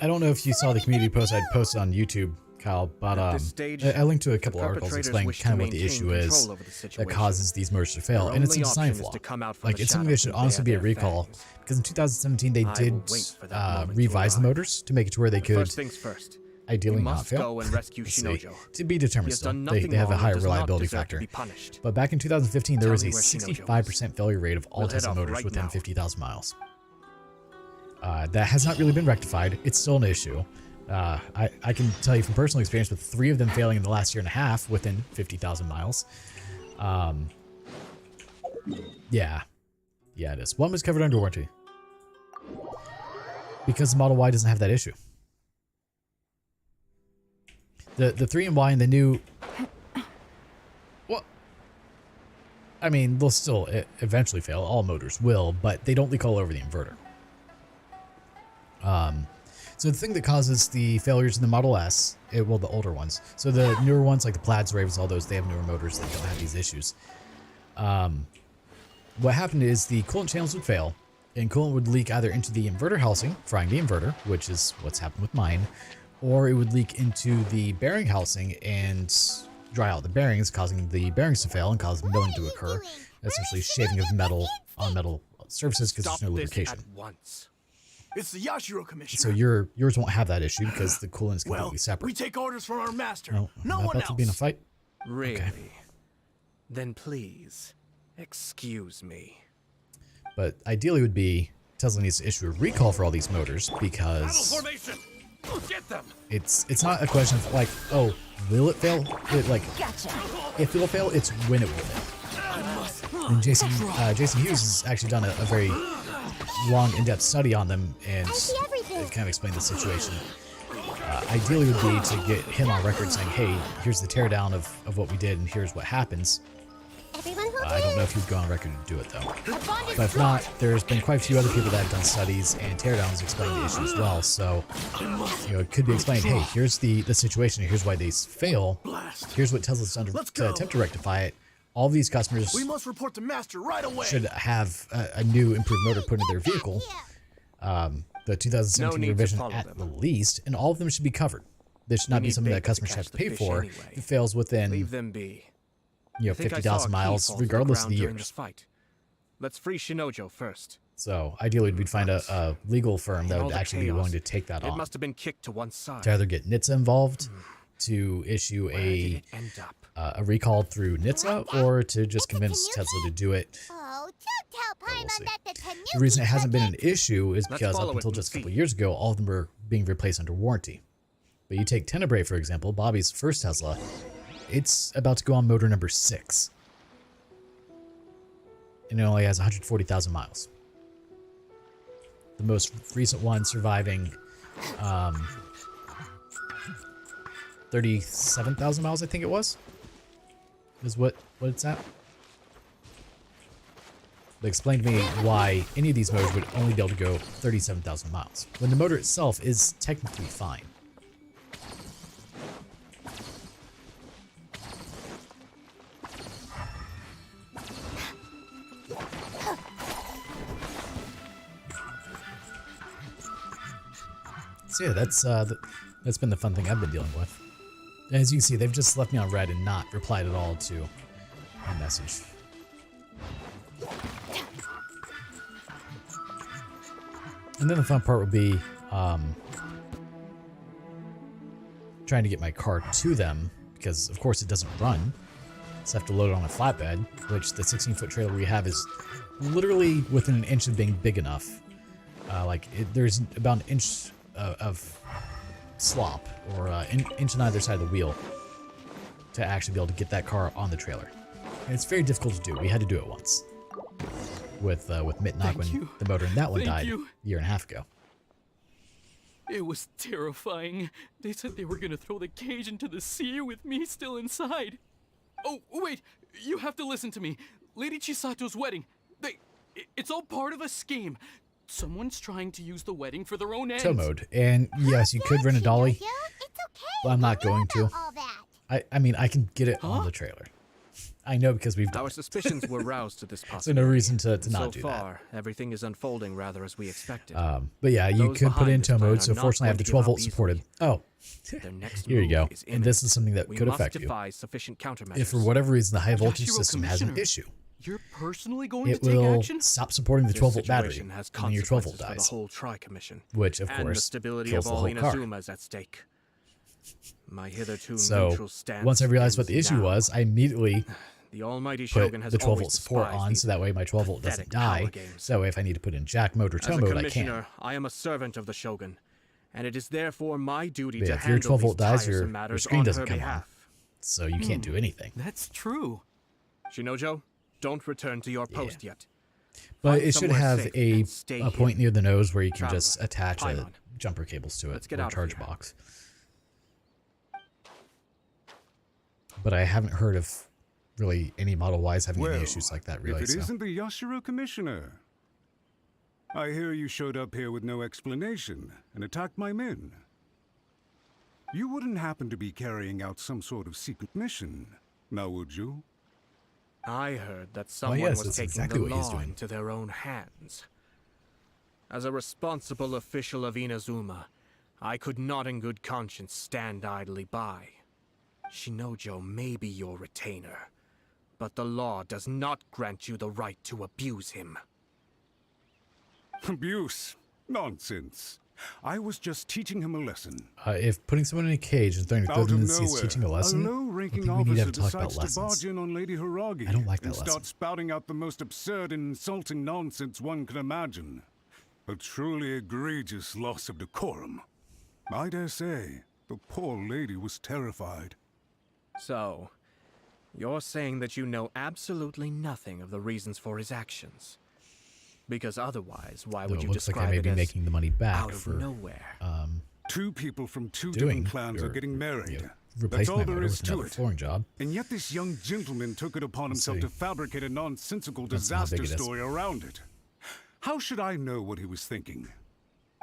don't know if you saw the community post I'd posted on YouTube, Kyle, but At this stage, I linked to a the couple articles perpetrators explaining wish to kind of what the maintain issue is control over the that situation. causes these mergers to fail, Their and it's a only design option is flaw. to come out from Like the it's something they shadows should and honestly be bare a their recall fangs. because in 2017 they I did will wait for that moment to revise the arrive. motors to make it to where they But could first things first. ideally we not must fail. go and rescue Let's see. Shinojo. To be He determined has still. done They nothing have a wrong higher and does not reliability deserve to factor. be punished. But back in 2015, there Tell was me a where Shinojo is. 65% failure rate of all We'll head Tesla off motors right within now. 50,000 miles. That has not really been rectified. It's still an issue. I can tell you from personal experience with 3 of them failing in the last year and a half within 50,000 miles. Yeah, it is. One was covered under warranty because the Model Y doesn't have that issue. The 3Y and the new, well, I mean, they'll still eventually fail. All motors will, but they don't leak all over the inverter. So the thing that causes the failures in the Model S, well, the older ones. So the newer ones, like the Plaids, Ravens, all those, they have newer motors that don't have these issues. What happened is the coolant channels would fail, and coolant would leak either into the inverter housing, frying the inverter, which is what's happened with mine, or it would leak into the bearing housing and dry out the bearings, causing the bearings to fail and cause milling to occur, essentially shaving of metal on metal surfaces because there's no lubrication. At once. It's the Yashiro Commissioner. So yours won't have that issue because the coolant is completely separate. We take orders from our master. Oh, no am I one about else. to be in a fight? Really? Okay. Then please, excuse me. But ideally would be Tesla needs to issue a recall for all these motors because formation. Get them. it's not a question of like, oh, will it fail? Gotcha. If it'll fail, it's when it will fail. And Jason Hughes has actually done a very long, in-depth study on them and kind of explained the situation. Ideally would be to get him on record saying, hey, here's the teardown of what we did and here's what happens. I don't know if he'd go on record to do it though. But if not, there's been quite a few other people that have done studies and teardowns explain the issue as well. So, it could be explained, hey, here's the situation, here's why these fail. Here's what Tesla's done to attempt to rectify it. All of these customers We must report to master right away. should have a new improved motor put into their vehicle. The 2017 revision at the least, and all of them should be covered. This should not be something that customers have to pay for if it fails within Leave them be. 50,000 miles, regardless of the years. Let's free Shinojo first. So ideally, we'd find a legal firm that would actually be willing to take that It on. must have been kicked to one side. To either get NHTSA involved, to issue Where did it end up? a recall through NHTSA, or to just convince Tesla to do it. Oh, don't tell We'll see. Paimon that the Tanuki The reason it hasn't been an project- issue is Let's because follow up it until and just a couple see. years ago, all of them were being replaced under warranty. But you take Tenebrae, for example, Bobby's first Tesla, it's about to go on motor number 6. And it only has 140,000 miles. The most recent one surviving 37,000 miles, I think it was, is what it's at. But explain to me why any of these motors would only be able to go 37,000 miles, when the motor itself is technically fine. So yeah, that's been the fun thing I've been dealing with. And as you can see, they've just left me on red and not replied at all to my message. And then the fun part would be trying to get my car to them, because of course it doesn't run. So I have to load it on a flatbed, which the 16-foot trailer we have is literally within an inch of being big enough. There's about an inch of slop, or inch on either side of the wheel, to actually be able to get that car on the trailer. And it's very difficult to do. We had to do it once with Mitnock when the motor in that one died a year and a half ago. It was terrifying. They said they were gonna throw the cage into the sea with me still inside. Oh, wait, you have to listen to me. Lady Chisato's wedding, it's all part of a scheme. Someone's trying to use the wedding for their own ends. Tow mode, and yes, you could rent a dolly. It's okay. Well, I'm not We know going to. about all that. I mean, I can get it on the trailer. I know because we've done Our it. suspicions were roused to this So possibility. no reason to So not do far, everything is unfolding rather as we expected. that. But yeah, you Those could put it in behind tow this plan mode, are so not fortunately I have going the to 12 give volt up supported. easily. Oh, Their next here you go. move is And this is something that we could must affect you. devise sufficient countermeasures. If for whatever reason the high voltage Yashiro system has an Commissioner. issue, You're personally going it to take will action? stop supporting the This 12 volt battery, situation has and then your 12 volt consequences dies, for the whole Tri-Commission, which of and the course stability kills of the all whole car. Inazuma is at stake. My hitherto So neutral stance once I realized what the ends issue now. was, I immediately The almighty put Shogun has the 12 volt always support despised on, these so that way my 12 volt doesn't pathetic die. power games. So that way if I need to put in jack mode or tow As a mode, I commissioner, can. I am a servant of the Shogun, and it is therefore my duty But to yeah, if your handle 12 volt these dies, tiresome your matters screen on doesn't her come on. behalf. So you can't do anything. That's true. Shinojo, don't return to your post yet. But Find it should somewhere have safe a and stay point hidden. near the nose where you can Traveler, just attach Paimon. jumper cables to it, Let's get or a out of charge here. box. But I haven't heard of really any Model Ys having any issues like that, really. If it So. isn't the Yashiro Commissioner. I hear you showed up here with no explanation and attacked my men. You wouldn't happen to be carrying out some sort of secret mission, now would you? I heard that someone yes, was that's taking exactly the what he's law doing. into their own hands. As a responsible official of Inazuma, I could not in good conscience stand idly by. Shinojo may be your retainer, but the law does not grant you the right to abuse him. Abuse? Nonsense. I was just teaching him a lesson. If putting someone in a cage and throwing a Out of clothing in the sea is nowhere, teaching a lesson, a I don't low-ranking think we need to officer have to talk about decides to lessons. barge in on Lady Hiragi I don't like that and lesson. start spouting out the most absurd and insulting nonsense one can imagine. A truly egregious loss of decorum. I dare say, the poor lady was terrified. So, you're saying that you know absolutely nothing of the reasons for his actions? Because otherwise, why Though would it you looks like I describe may it be as making the money back out of for nowhere? Two people from two doing different clans or, are getting married. you know, That's replacing all my there motor is with to another it. flooring job. And yet this young gentleman took it upon himself see. to fabricate a nonsensical That's how big disaster it is. story around it. How should I know what he was thinking?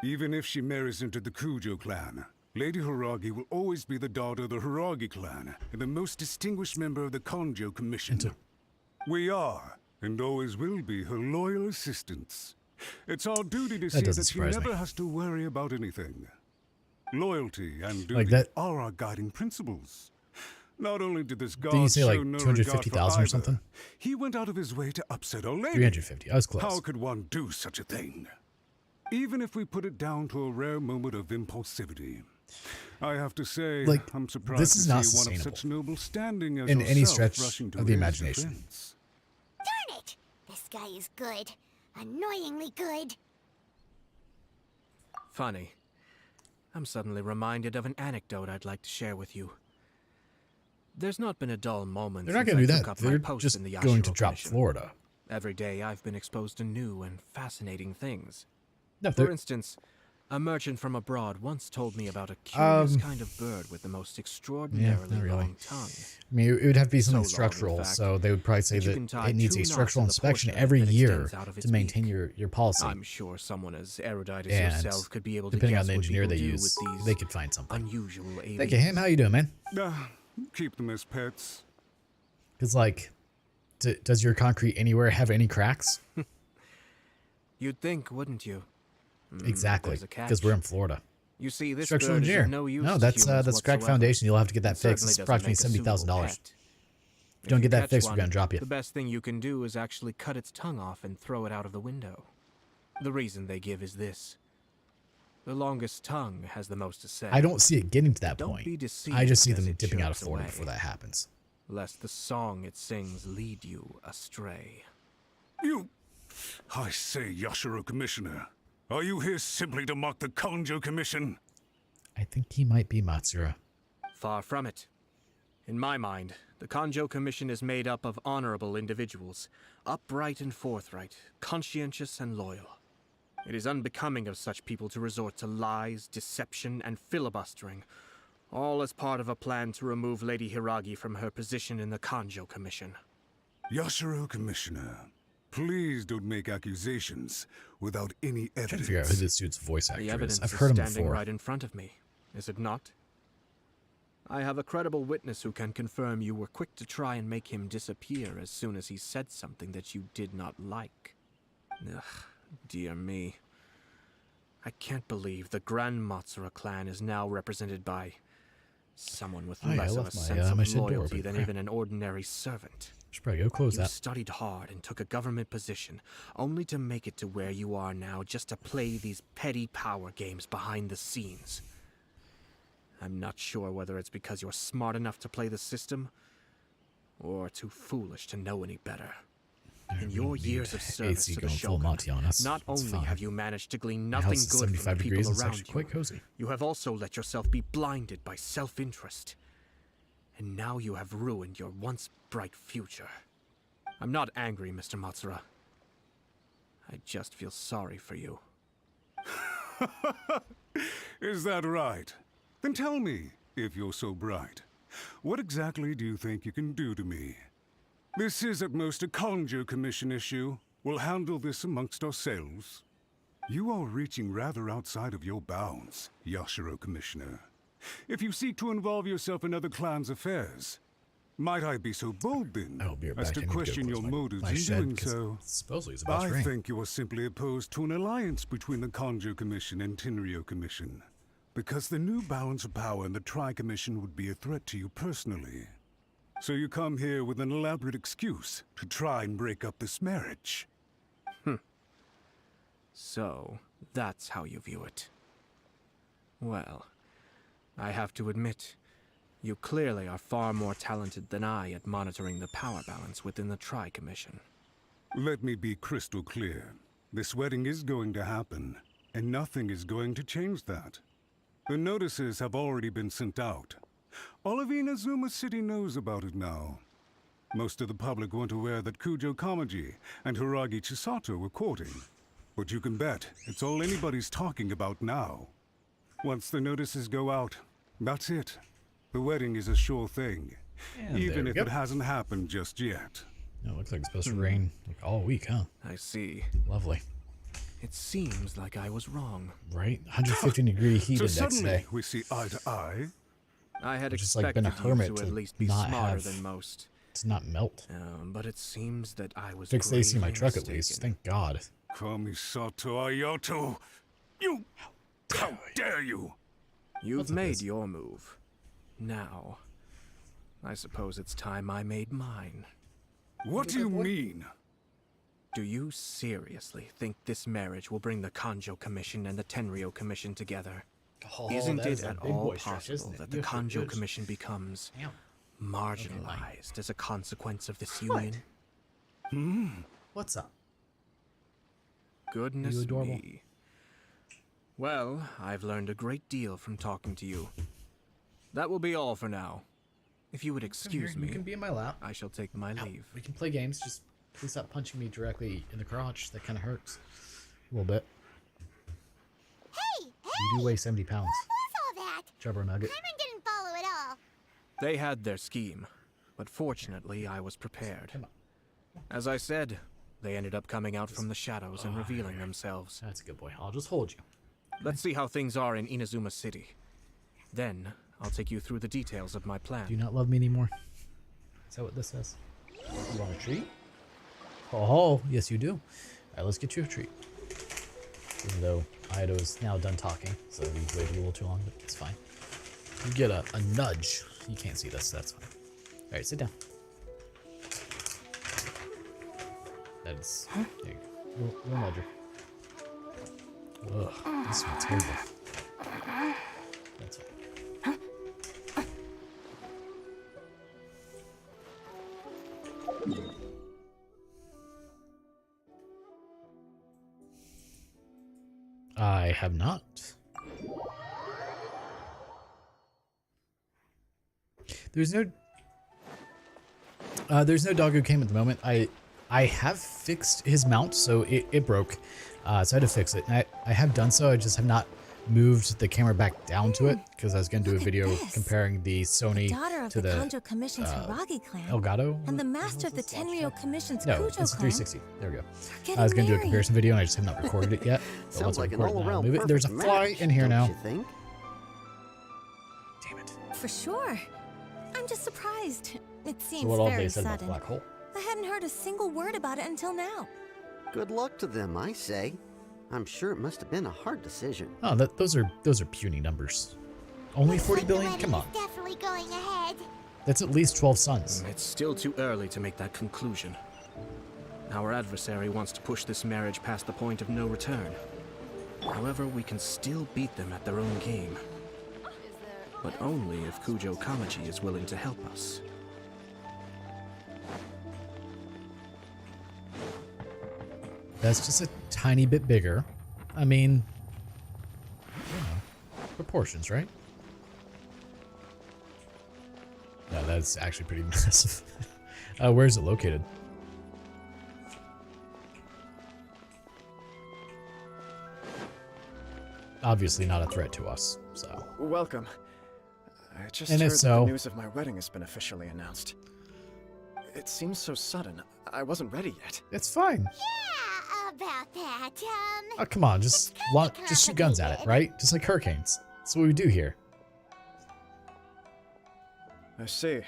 Even if she marries into the Kujo clan, Lady Hiragi will always be the daughter of the Hiragi clan and the most distinguished member of the Kanjo Commission. We are, and always will be, her loyal assistants. It's our duty to see doesn't that she surprise me. never has to worry about anything. Loyalty and duty Like that- are our guiding principles. Not only did this god Didn't you say show like no 250,000 or regard for something? either, he went out of his way to upset our lady. 350. I was close. How could one do such a thing? Even if we put it down to a rare moment of impulsivity. I have to say, Like, I'm surprised this to is see not one of sustainable such noble standing as in any yourself stretch rushing to of the his imagination. defense. Darn it! This guy is good. Annoyingly good. Funny. I'm suddenly reminded of an anecdote I'd like to share with you. There's not been a dull moment They're not since going to I do took that. up my They're post just in the going to Yashiro drop Commission. Florida. Every day I've been exposed to new and fascinating things. No, For they're- instance, a merchant from abroad once told me about a curious Um, kind of bird with the most yeah, extraordinarily not really. long tongue. I mean, it would have to be So something long, in structural, fact, so they would probably say that you that can tie it needs 2 a knots structural in the inspection portion every that year extends out of its to maintain beak. your policy. I'm sure someone as erudite as And yourself could be able to depending guess on the what engineer people they do use, with these they could find something. unusual aliens. Thank you, Ham. How you doing, man? Keep them as pets. Because, like, does your concrete anywhere have any cracks? You'd think, wouldn't you? Exactly, there's a catch. because we're in Florida. You see, this Structural bird is engineer. of no use No, to that's humans cracked whatsoever. foundation. You'll have to get that It fixed. certainly It's doesn't approximately make a suitable $70,000. pet. If you don't get that catch fixed, we're one, gonna drop you. The best thing you can do is actually cut its tongue off and throw it out of the window. The reason they give is this. The longest tongue has the most to say. I don't see it getting to that Don't point. be deceived I just see because them it dipping out of chirps Florida away. before that happens. Lest the song it sings lead you astray. You... I say, Yashiro Commissioner, are you here simply to mock the Kanjo Commission? I think he might be Matsura. Far from it. In my mind, the Kanjo Commission is made up of honorable individuals, upright and forthright, conscientious and loyal. It is unbecoming of such people to resort to lies, deception, and filibustering, all as part of a plan to remove Lady Hiragi from her position in the Kanjo Commission. Yashiro Commissioner, please don't make accusations without any I'm trying to evidence. figure out who this dude's voice actor The is. evidence I've is heard him standing before. right in front of me, is it not? I have a credible witness who can confirm you were quick to try and make him disappear as soon as he said something that you did not like. Ugh, dear me. I can't believe the Grand Matsura clan is now represented by someone with Oh, yeah, I less of a left my, sense my of shed door loyalty open. than Crap. even an ordinary servant. Should probably go close You that. studied hard and took a government position, only to make it to where you are now just to play these petty power games behind the scenes. I'm not sure whether it's because you're smart enough to play the system, or too foolish to know any better. In your years of service AC to the going full Shogun, Monty on us. not It's only fine. have you managed to glean My nothing house is good from 75 the degrees. people It's around actually quite cozy. you have also let yourself be blinded by self-interest. And now you have ruined your once bright future. I'm not angry, Mr. Matsura. I just feel sorry for you. Is that right? Then tell me, if you're so bright, what exactly do you think you can do to me? This is at most a Kanjo Commission issue. We'll handle this amongst ourselves. You are reaching rather outside of your bounds, Yashiro Commissioner. If you seek to involve yourself in other clans' affairs, Might I be so bold then I hope you're as back. to I need to go question your close motives my in shed, doing 'cause so? supposedly it's about to I rain. think you are simply opposed to an alliance between the Conjo Commission and Tenryo Commission, because the new balance of power in the Tri-Commission would be a threat to you personally. So you come here with an elaborate excuse to try and break up this marriage. So, that's how you view it. Well, I have to admit, you clearly are far more talented than I at monitoring the power balance within the Tri-Commission. Let me be crystal clear. This wedding is going to happen, and nothing is going to change that. The notices have already been sent out. All of Inazuma City knows about it now. Most of the public weren't aware that Kujo Kamaji and Hiragi Chisato were courting. But you can bet it's all anybody's talking about now. Once the notices go out, that's it. The wedding is a sure thing, And even there if we it go. hasn't happened just yet. No, it looks like it's supposed to rain like all week, huh? I see. Lovely. It seems like I was wrong. Right? 115-degree heat So index suddenly today. we see eye to eye. I had I've just, like, been expected a hermit you to to at least be not smarter have- than most. To not melt. But it seems that I was Fix the AC in my gravely truck at least. mistaken. Thank God. Kamisato Ayato! You! How dare you! You've What's with made this? your move. Now, I suppose it's time I made mine. What do you mean? Do you seriously think this marriage will bring the Kanjo Commission and the Tenryo Commission together? Isn't that it is a at big all boy stretch, possible isn't it? that the You have to Kanjo judge. Commission becomes Damn. marginalized as a consequence of this What? union? What's up? Goodness adorable? me. Well, I've learned a great deal from talking to you. That will be all for now. If you would excuse me, You can be in my lap. I shall take my leave. We can play games. Just please stop punching me directly in the crotch. That kind of hurts. A little bit. Hey, You do weigh 70 pounds. what's all that? Jabber nugget. Paimon didn't follow at all. They had their scheme, but fortunately I was prepared. Come on. As I said, they ended up coming out from the shadows and revealing themselves. That's a good boy. I'll just hold you. Let's see how things are in Inazuma City. Then, I'll take you through the details of my plan. Do you not love me anymore? Is that what this says? You want a treat? Oh, yes you do. All right, let's get you a treat. Even though Aido's now done talking, so we waited a little too long, but it's fine. You get a nudge. You can't see this, so that's fine. All right, sit down. That is... There you go. Real nudger. Ugh, this smells terrible. That's fine. I have not. There's no doggo cam at the moment. I have fixed his mount, so it broke. So I had to fix it. And I have done so. I just have not moved the camera back down to it because I was going to do a Look at video this. comparing the Sony Daughter of to the the Kanjo Commission's Hiragi clan. Elgato. And the master of the Tenryo Commission's No, Kujo it's clan. 360. There we go. Getting I was going to do a married. comparison video, and I just have not recorded it yet. But Sounds once I like an record it, then I'll all-around move it. There's a perfect fly match, in here don't now. you think? Damn it. For sure. I'm just surprised. It seems So what all very they said about the sudden. black hole? I hadn't heard a single word about it until now. Good luck to them, I say. I'm sure it must have been a hard decision. Oh, those are puny numbers. Only 40 billion? The Come on. wedding is definitely going ahead. That's at least 12 sons. It's still too early to make that conclusion. Our adversary wants to push this marriage past the point of no return. However, we can still beat them at their own game. But only if Kujo Kamaji is willing to help us. That's just a tiny bit bigger. I mean, you know, proportions, right? No, that's actually pretty massive. Where is it located? Obviously not a threat to us, so. Welcome. I just And heard if that so- the news of my wedding has been officially announced. It seems so sudden. I wasn't ready yet. It's fine. Yeah, about that. Oh, come on, just shoot guns at it, right? Just like hurricanes. That's what we do here. I see.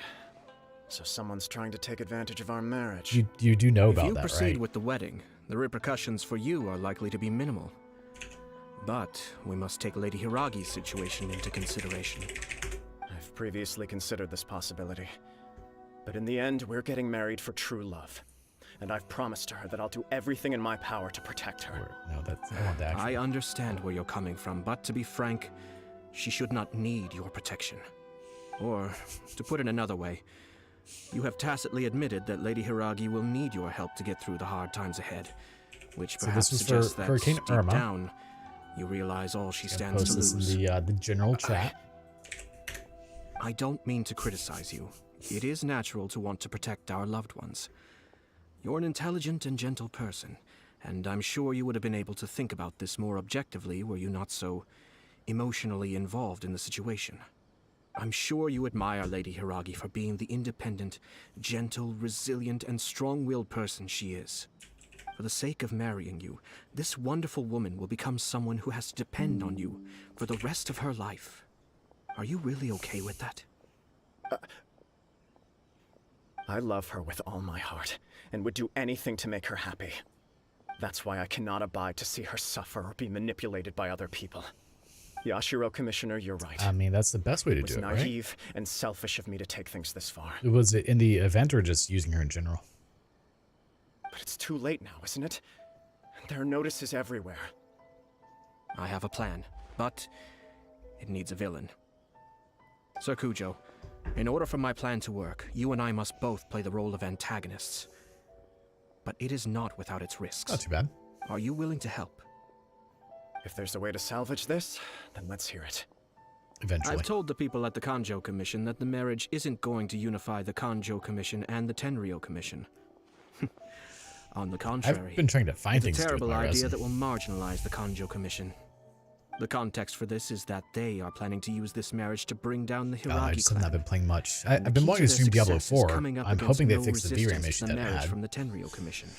So someone's trying to take advantage of our marriage. You do know If about you that, proceed right? with the wedding, the repercussions for you are likely to be minimal. But we must take Lady Hiragi's situation into consideration. I've previously considered this possibility. But in the end, we're getting married for true love. And I've promised her that I'll do everything in my power to protect her. No, that's I want that. I understand where you're coming from, but to be frank, she should not need your protection. Or, to put it another way, you have tacitly admitted that Lady Hiragi will need your help to get through the hard times ahead, which So perhaps this was for suggests that Hurricane deep Irma. down, you realize all she stands Post to this lose. in the general chat. I don't mean to criticize you. It is natural to want to protect our loved ones. You're an intelligent and gentle person, and I'm sure you would have been able to think about this more objectively were you not so emotionally involved in the situation. I'm sure you admire Lady Hiragi for being the independent, gentle, resilient, and strong-willed person she is. For the sake of marrying you, this wonderful woman will become someone who has to depend on you for the rest of her life. Are you really okay with that? I love her with all my heart, and would do anything to make her happy. That's why I cannot abide to see her suffer or be manipulated by other people. Yashiro, Commissioner, you're right. I mean, that's the best way to It was do it, right? naive and selfish of me to take things this far. Was it in the event or just using her in general? But it's too late now, isn't it? There are notices everywhere. I have a plan, but it needs a villain. Sir Kujo, in order for my plan to work, you and I must both play the role of antagonists. But it is not without its risks. Not too bad. Are you willing to help? If there's a way to salvage this, then let's hear it. Eventually. I've told the people at the Kanjo Commission that the marriage isn't going to unify the Kanjo Commission and the Tenryou Commission. On the contrary, I've been trying to find it's things a to do terrible with my idea resume. that will marginalize the Kanjo Commission. The context for this is that they are planning to use this marriage to bring down the Hiragi I just have clan. not been playing much. And I've the been key wanting to their stream Diablo success is 4. coming up I'm against hoping they no fix the VRAM resistance issue to the that it marriage had. from the Tenryou Commission.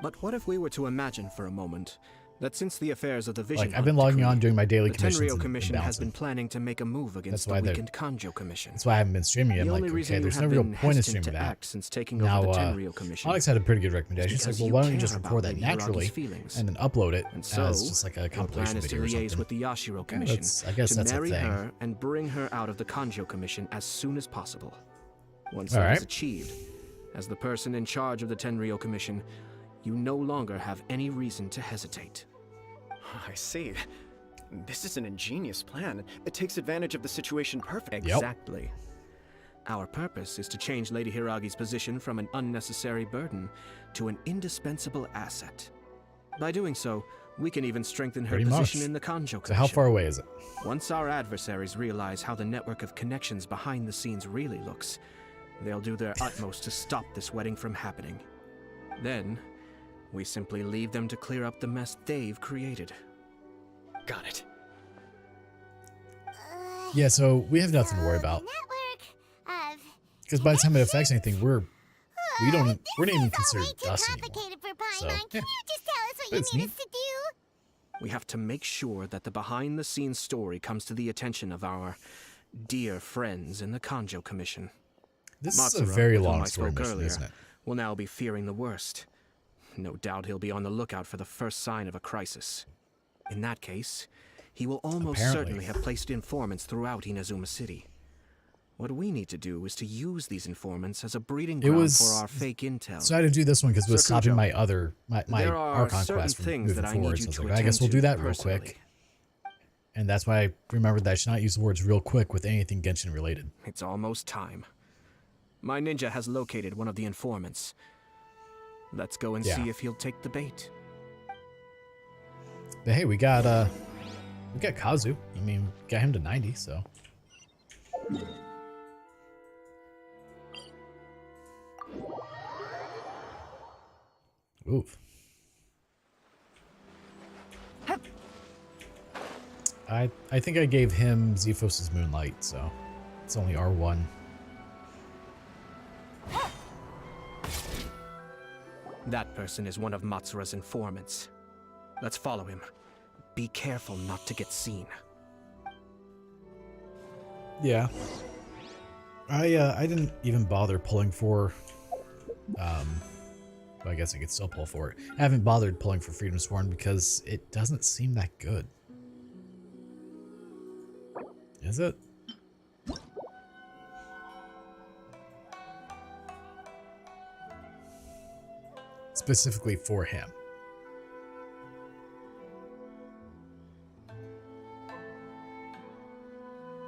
But what if we were to imagine for a moment that since the affairs of the Vision Like, I've been Hunt logging on decree, doing my daily the commissions Tenryou and Commission has bouncing. been planning to make a move against That's why the they're- weakened Kanjo Commission. That's why I haven't been streaming it. I'm The like, only reason okay, you there's have no real been point in hesitant streaming to that. act since taking Now, over the Tenryou Commission Alex had a pretty good recommendation. She's like, because well, you why don't you care just about record that Lady naturally Hiragi's feelings. and then upload it And so, as just like a your plan compilation is to video or liaise something? with the Yashiro Yeah, Commission I guess to that's a marry thing. her and bring her out of the Kanjo Commission as soon as possible. Once All that is right. achieved, as the person in charge of the Tenryou Commission, you no longer have any reason to hesitate. I see. This is an ingenious plan. It takes advantage of the situation perfectly. Exactly. Our purpose is to change Lady Hiragi's position from an unnecessary burden to an indispensable asset. By doing so, we can even strengthen her Pretty position much. in the Kanjo Commission. So how far away is it? Once our adversaries realize how the network of connections behind the scenes really looks, they'll do their utmost to stop this wedding from happening. Then, we simply leave them to clear up the mess they've created. Got it. Yeah, so we have nothing to worry about. Network of Because by the time it affects anything, we're not even way considered too dust anymore. complicated for Paimon. So, Can yeah. you just tell us But what it's you need neat. us to do? We have to make sure that the behind-the-scenes story comes to the attention of our dear friends in the Kanjo Commission. This is a Matsura, very with whom long I story spoke mission, earlier, isn't it? will now be fearing the worst. No doubt he'll be on the lookout for the first sign of a crisis. In that case, he will almost Apparently. certainly have placed informants throughout Inazuma City. What we need to do is to use these informants as a breeding It ground was- for our fake intel. So I had to do this one because it was Sir stopping Kujo, my other my there are Archon certain quest from things moving that I need forward. you So I was to like, I attend guess we'll to do that real personally. quick. And that's why I remembered that I should not use the words real quick with anything Genshin related. It's almost time. My ninja has located one of the informants. Let's go and Yeah. see if he'll take the bait. But hey, we got Kazu. I mean, we got him to 90, so. Oof. I think I gave him Zephos' Moonlight, so it's only R1. That person is one of Matsura's informants. Let's follow him. Be careful not to get seen. Yeah. I didn't even bother pulling for, well, I guess I could still pull for it. I haven't bothered pulling for Freedom Sworn because it doesn't seem that good. Is it? Specifically for him.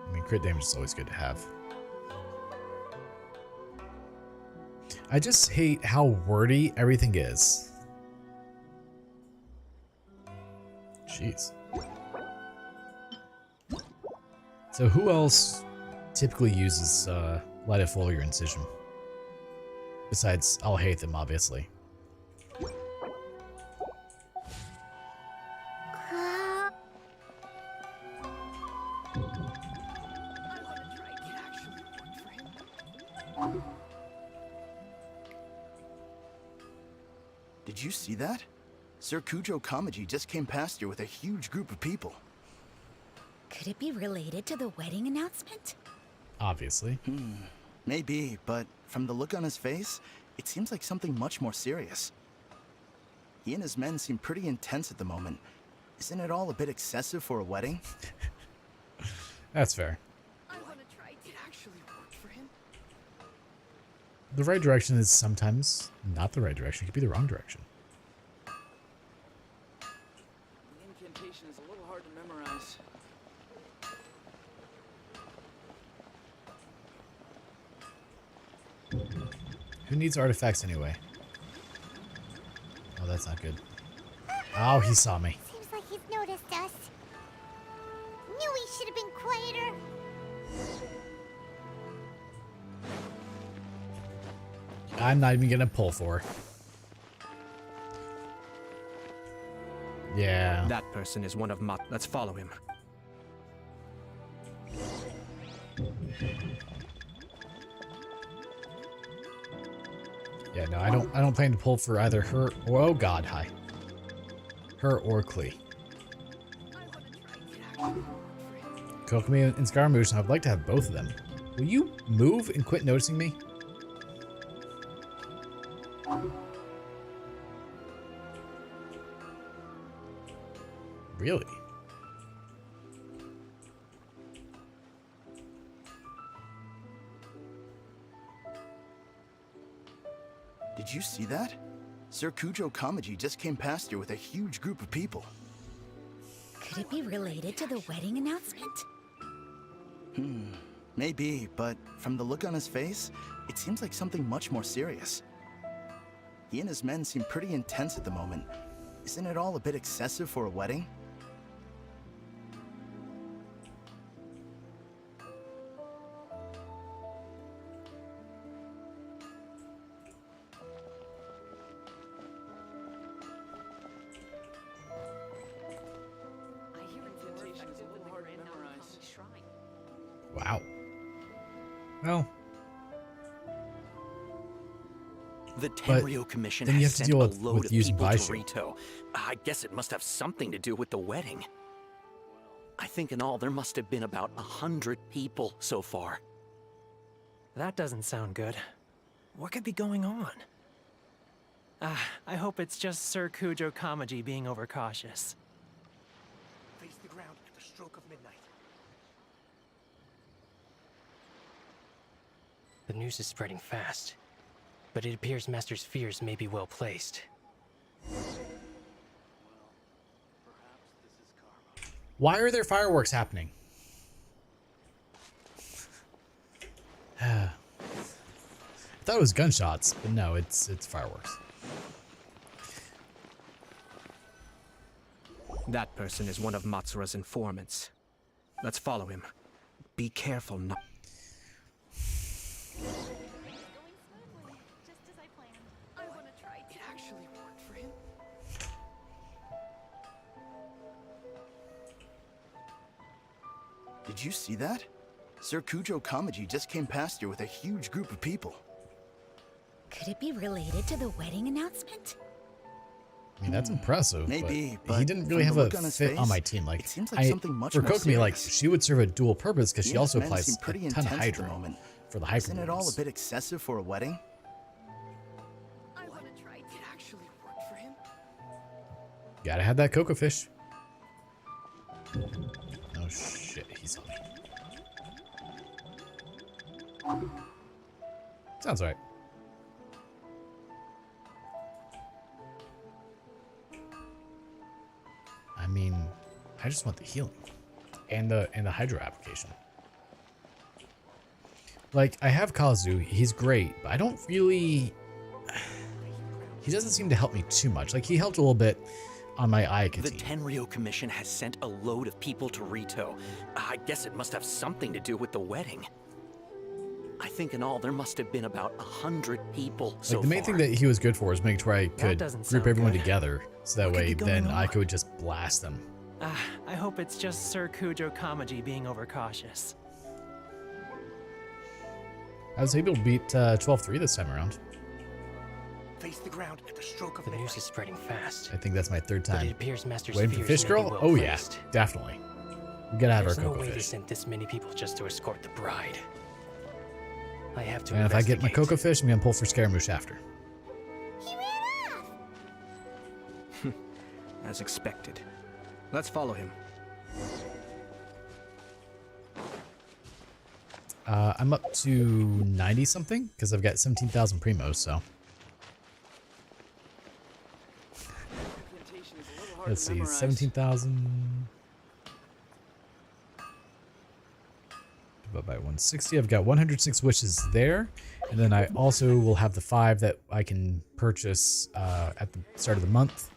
I mean, crit damage is always good to have. I just hate how wordy everything is. Jeez. So who else typically uses Light of Foliar Incision? Besides, I'll hate them, obviously. Did you see that? Sir Kujo Kamaji just came past here with a huge group of people. Could it be related to the wedding announcement? Obviously. Maybe, but from the look on his face, it seems like something much more serious. He and his men seem pretty intense at the moment. Isn't it all a bit excessive for a wedding? That's fair. I want to try. It actually worked for him. The right direction is sometimes not the right direction. It could be the wrong direction. The incantation is a little hard to memorize. Who needs artifacts anyway? Oh, that's not good. Oh, he saw me. Seems like he's noticed us. Knew we should have been quieter. I'm not even gonna pull for. Yeah. That person is one of Mat. Let's follow him. Yeah, no, I don't plan to pull for either her or, oh god, hi. Her or Klee. Kokomi and Scaramouche, and I'd like to have both of them. Will you move and quit noticing me? Really? Did you see that? Sir Kujo Kamaji just came past here with a huge group of people. Could it be related to the wedding announcement? Maybe, but from the look on his face, it seems like something much more serious. He and his men seem pretty intense at the moment. Isn't it all a bit excessive for a wedding? Wow. Well. The Tenryo Commission then you has have to sent deal a with load of using people to Baishu. Rito. I guess it must have something to do with the wedding. I think in all there must have been about 100 people so far. That doesn't sound good. What could be going on? I hope it's just Sir Kujo Kamaji being overcautious. Face the ground at the stroke of midnight. The news is spreading fast, but it appears Master's fears may be well placed. Why are there fireworks happening? I thought it was gunshots, but no, it's fireworks. That person is one of Matsura's informants. Let's follow him. Be careful not. It actually worked for him. Did you see that? Sir Kujo Kamaji just came past here with a huge group of people. Could it be related to the wedding announcement? I mean, that's impressive. Maybe, but he but didn't really from have the a look on his fit on face, my team. Like, it seems like something much for more Kokomi, like, serious. she would serve a dual purpose because He she and his also men applies seem pretty a ton of intense at the Hydro. moment. for the hyper Isn't it all a moons. bit excessive for a wedding? I want to try. It actually worked for him? Gotta have that cocoa fish. Oh shit, he's on me. Sounds right. I mean, I just want the healing and the hydro application. Like, I have Kazu, he's great, but I don't really. He doesn't seem to help me too much. Like, he helped a little bit on my Ayaka The team. Tenryo Commission has sent a load of people to Rito. I guess it must have something to do with the wedding. I think in all there must have been about 100 people so Like, the main far. thing that he was good for was making sure I could doesn't group sound everyone good. together, so that What could way be going then I on? could just blast them. I hope it's just Sir Kujo Kamaji being overcautious. I was able to beat 12-3 this time around. Face the ground at the stroke of The midnight. news is spreading fast. I think that's my third But it time. appears Master Waiting for Spheres Fish may be Girl? well Oh yeah, placed. definitely. We gotta have There's our no cocoa way they fish. sent this many people just to escort the bride. I have to And if I get my investigate. cocoa fish, I'm gonna pull for Scaramouche after. He ran off! As expected. Let's follow him. I'm up to 90 something because I've got 17,000 primos. So let's see, 17,000 divided by 160. I've got 106 wishes there, and then I also will have the 5 that I can purchase at the start of the month.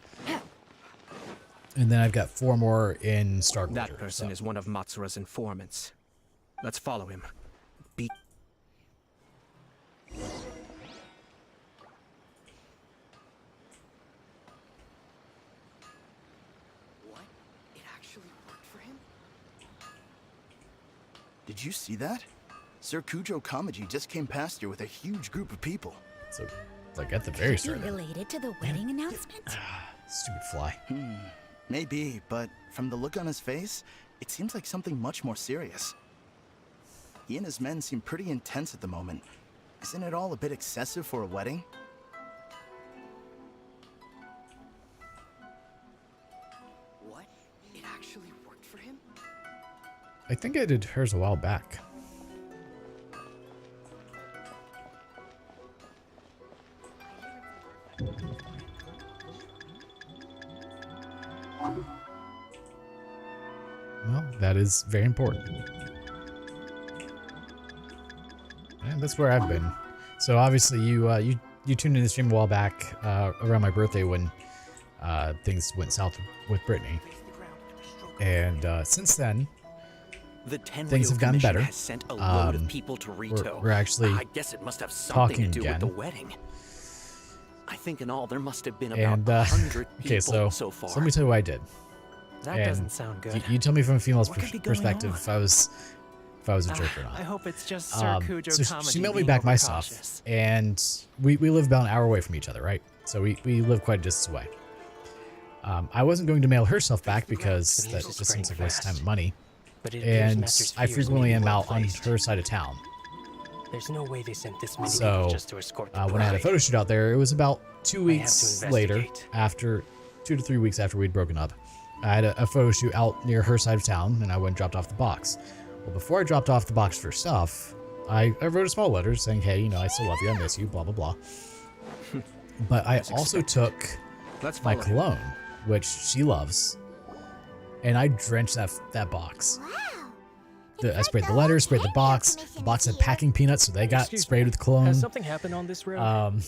And then I've got 4 more in Star That Glitter, person so. is one of Matsura's informants. Let's follow him. Be What? It actually worked for him? Did you see that? Sir Kujo Kamaji just came past here with a huge group of people. So, like at the very You start. of it. related to the wedding announcement? Stupid fly. Maybe, but from the look on his face, it seems like something much more serious. He and his men seem pretty intense at the moment. Isn't it all a bit excessive for a wedding? What? It actually worked for him? I think I did hers a while back. Well, that is very important. And that's where I've been. So obviously you tuned in the stream a while back around my birthday when things went south with Brittany. And since then, The Tenryo things have gotten Commission better. has sent a load of people to Rito. We're actually I guess it must have something to talking do with the again. wedding. I think in all there must have been about And 100 people okay, so far. let me tell you what I did. That And doesn't sound good. You tell me from a female's What could be going perspective on? if I was a jerk or not. I hope it's just Sir Kujo So Kamaji she mailed me being back my overcautious. stuff, and we live about an hour away from each other, right? So we live quite a distance away. I wasn't going to mail her stuff back because The that news is just seems like a waste of spreading time and money. But it appears And Master I Spheres frequently may be am well out on placed. her side of town. There's no way they sent this many So people just to escort the bride. when I had a photo shoot out there, it was about 2 I have weeks to later, investigate. after 2 to 3 weeks after we'd broken up. I had a photo shoot out near her side of town, and I went and dropped off the box. Well, before I dropped off the box for stuff, I wrote a small letter saying, hey, I still love you, I miss you, blah, blah, blah. But I also took Let's my follow him. cologne, which she loves, and I drenched that box. Wow. I sprayed the letter, sprayed the box. The box had packing peanuts, so they got Excuse sprayed me, with cologne. Has something happened on this road? I'm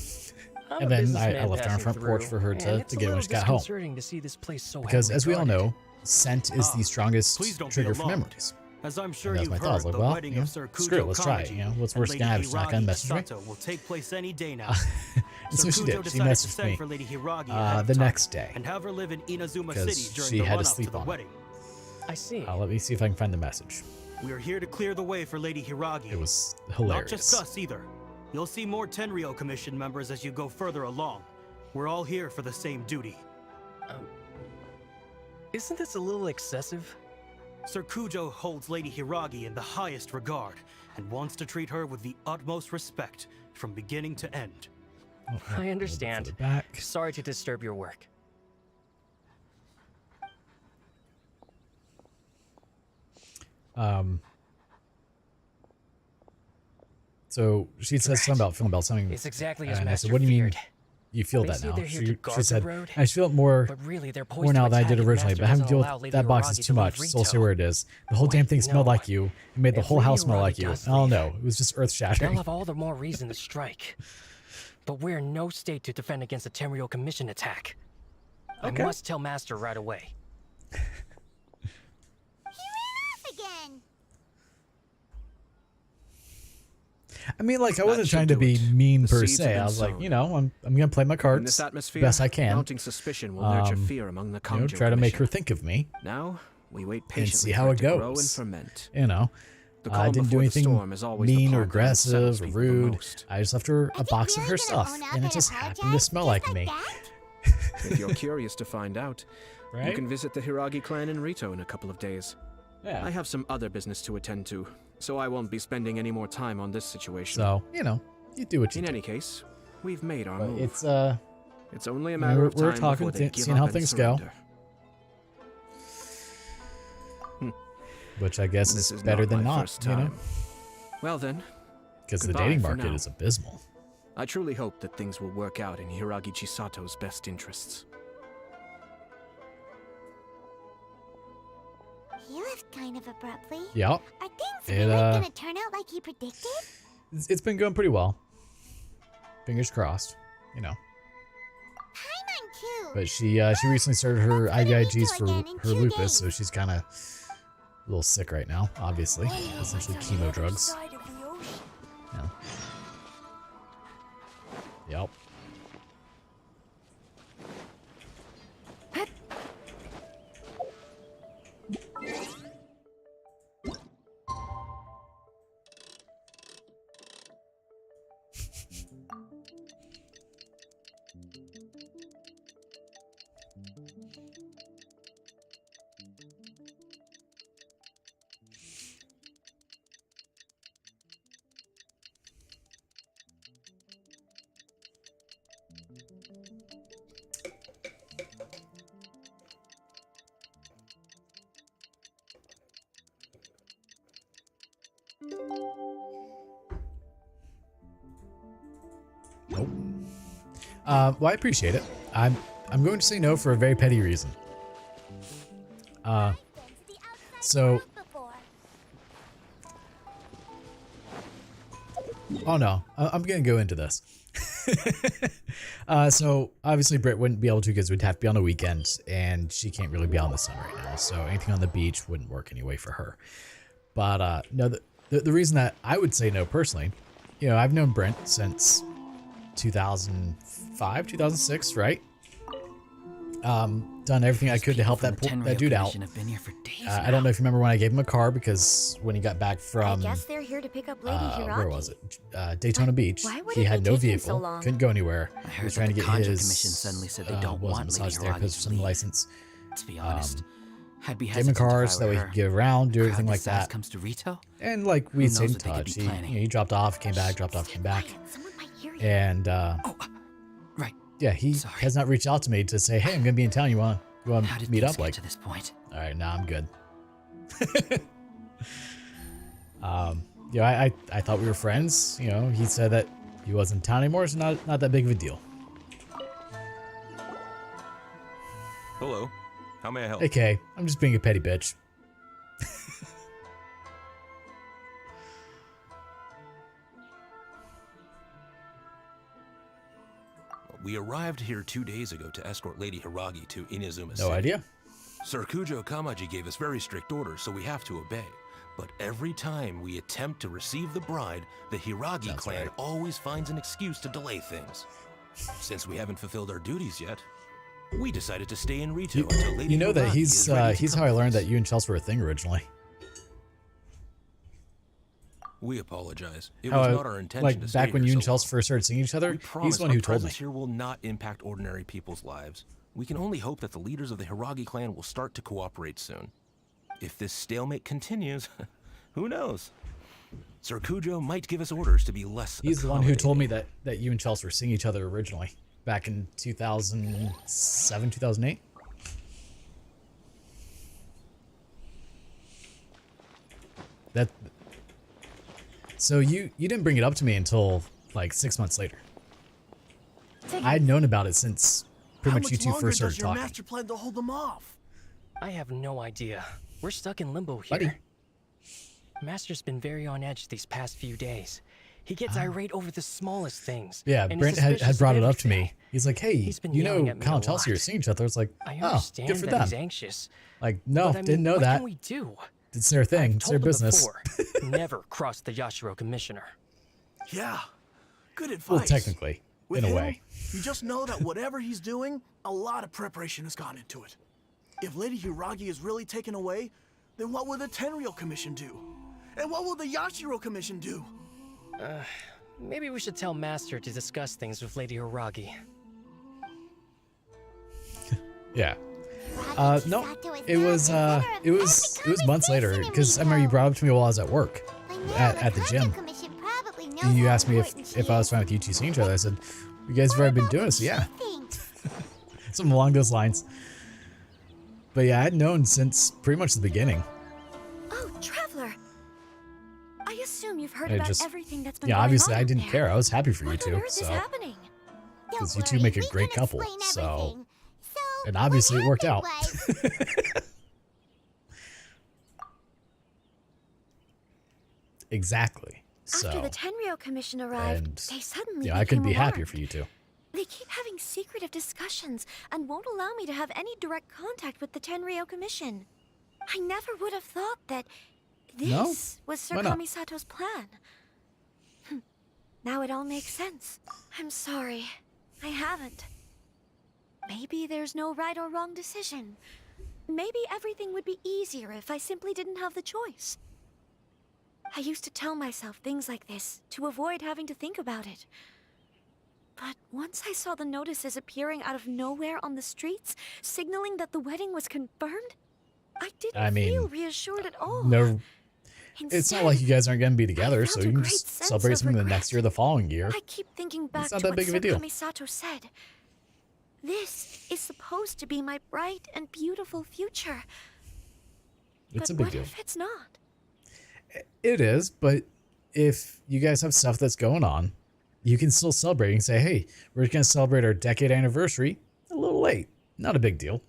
And a then I businessman left it on her passing front porch through, for her and to it's a get when little she got home. disconcerting to see this place so Because heavily as we all guarded. know, scent is the strongest please don't be trigger for alarmed. memories. As I'm sure And that's you've my thought. I was heard, like, the well, wedding you know, of Sir screw it, Kujo let's try it. Kamaji What's and worse Lady gonna happen? She's not gonna Hiragi message me. Chisato will take place any day now. And so Sir she Kujo did. She decided to messaged send me for Lady Hiragi ahead of the time next day and have her live in Inazuma because City during she the had to run-up sleep to the on it. wedding. I see. Let me see if I can find the message. We are here to clear the way for Lady Hiragi. It was Not hilarious. just us either. You'll see more Tenryo Commission members as you go further along. We're all here for the same duty. Isn't this a little excessive? Sir Kujo holds Lady Hiragi in the highest regard and wants to treat her with the utmost respect from beginning to end. I understand. Sorry to disturb your work. So she says something about feeling about something. It's exactly as and I Master said, "What do you mean? feared. You feel They that say now?" they're here to She guard the said, road, "I feel it more, but really they're more poised now to than I did attack if originally. Master But having to doesn't deal allow with Lady that box Hiragi is to too much. leave So I'll say Rito. where it is. The whole damn thing smelled like you. It made the If whole Lady house smell Hiragi like you. I does don't leave, know. It was just earth They'll shattering." have all the more reason to strike. But we're in no state to defend against a Tenryou Commission attack. Okay. I must tell Master right away. Again. I mean, like, I wasn't trying to be mean per seeds have se. been I was like, sown. you know, I'm gonna play my In cards this atmosphere, best I can. mounting suspicion will nurture fear among the you know, Kongyo try to make her Commission. think of me Now we wait and patiently see how for it to grow and goes. ferment. You know, The I calm didn't do before the anything storm is always the mean or part that unsettles aggressive or people the rude. most. I just left her a box of her stuff, and it just happened to smell like me. If you're curious to find out, you Right? can visit the Hiragi clan in Rito in a couple of days. Yeah. I have some other business to attend to, so I won't be spending any more time on this situation. So, you know, you do what you in do. any case, we've made our But move. it's It's only a you know, matter of we're time talking, before they give seeing up how and things go, surrender. which I guess This is is better not than my not, first you know, time. Well then, because the goodbye dating for market now. is abysmal. I truly hope that things will work out in Hiragi Chisato's best interests. He left kind of abruptly. Yep. Are things It, really gonna turn out like he predicted? It's been going pretty well. Fingers crossed, you know. Paimon too. But she recently started her IVIGs for again in her 2 lupus, days. so she's kind of a little sick right now, obviously. Essentially chemo drugs. Yeah. Yep. Nope. Well, I appreciate it. I'm going to say no for a very petty reason. So. Oh no, I'm gonna go into this. So obviously Britt wouldn't be able to because we'd have to be on the weekend, and she can't really be out in the sun right now. So anything on the beach wouldn't work anyway for her. But no, the reason that I would say no personally, you know, I've known Brent since 2005, 2006, right? Done everything I could to help that dude out. I don't know if you remember when I gave him a car because when he got back from I guess they're here to pick up Lady Hiragi. where was it? Daytona Beach. Why would He it had be no taking vehicle, so long? couldn't go anywhere. I He heard was that trying to the get Kanji his Commission suddenly said they don't was want massage Lady therapist Hiragi for to some leave. license. To be honest, I'd be Gave him a hesitant car if I so that were we her. could get around, do A everything crowd like this size that. comes to Rito? And like Who we knows stayed in what they could touch. be He, planning? you know, he dropped off, came back, dropped off, came back. And right. yeah, he has not reached out to me to say, hey, I'm gonna be in town. You want to meet up? Like, to this point? all right, nah, I'm good. Yeah, I thought we were friends. You know, he said that he wasn't in town anymore, so not that big of a deal. Hello. How may I help? Hey, Kay, I'm just being a petty bitch. We arrived here 2 days ago to escort Lady Hiragi to Inazuma No City. idea. Sir Kujo Kamaji gave us very strict orders, so we have to obey. But every time we attempt to receive the bride, the Hiragi clan always finds an excuse to delay things. Since we haven't fulfilled our duties yet, we decided to stay in Rito until Lady You know that Hiragi is ready to he's come how I with learned us. that you and Chelsea were a thing originally. We apologize. It How was I- not our intention like to stay back when here you and so Chelsea first started seeing each other. We He's promise the one who our told me. presence here will not impact ordinary people's lives. We can only hope that the leaders of the Hiragi clan will start to cooperate soon. if this stalemate continues, who knows? Sir Cujo might give us orders to be less He's the one who told me that you and Chelsea were seeing each other originally, back in 2007, 2008. So you didn't bring it up to me until like 6 months later. I had known about it since pretty much you two first started talking. How much longer does your master plan to hold them off? I have no idea. We're stuck in limbo here. Buddy. Master's been very on edge these past few days. He gets irate over the smallest things. Yeah, and Brent had brought it up to me. He's like, hey, been you yelling know, at me Kyle a and Chelsea are lot. seeing each other. It's like, I oh, understand good for that them. he's anxious. Like, no, But, I mean, didn't know what that. can we do? It's their thing. It's their Told him business. before, never cross the Yashiro Commissioner. Yeah, good advice. Well, technically, With in a him, way. You just know that whatever he's doing, a lot of preparation has gone into it. If Lady Hiragi is really taken away, then what will the Tenryou Commission do? And what will the Yashiro Commission do? Maybe we should tell Master to discuss things with Lady Hiragi. Yeah. No, it was months later because I remember you brought it up to me while I was at work at the gym. And you asked me if I was fine with you two seeing each other. I said, you guys have already been doing this, yeah. Something along those lines. But yeah, I had known since pretty much the beginning. Oh, Traveler. I assume you've heard I about just- everything that's been Yeah, going obviously on I didn't there. care. I was happy for you What on two. earth is So happening? because you two make a great couple. So and obviously it worked out. Exactly. After So the Tenryou Commission arrived, and they suddenly yeah, I couldn't be became happier alarmed. for you two. They keep having secretive discussions and won't allow me to have any direct contact with the Tenryou Commission. I never would have thought that No? this was Sir Why not? Kamisato's plan. Now it all makes sense. I'm sorry. I haven't. Maybe there's no right or wrong decision. Maybe everything would be easier if I simply didn't have the choice. I used to tell myself things like this to avoid having to think about it. But once I saw the notices appearing out of nowhere on the streets, signaling that the wedding was confirmed, I didn't feel reassured at all. No, it's not like you guys aren't going to be together, so felt a you can great just sense celebrate of something the regret. next year, the following year. I keep thinking back not to that what big of a Sir deal. Kamisato said. This is supposed to be my bright and beautiful future. It's a But big what deal. if it's not? It is, but if you guys have stuff that's going on, you can still celebrate. You can say, hey, we're going to celebrate our decade anniversary a little late. Not a big deal.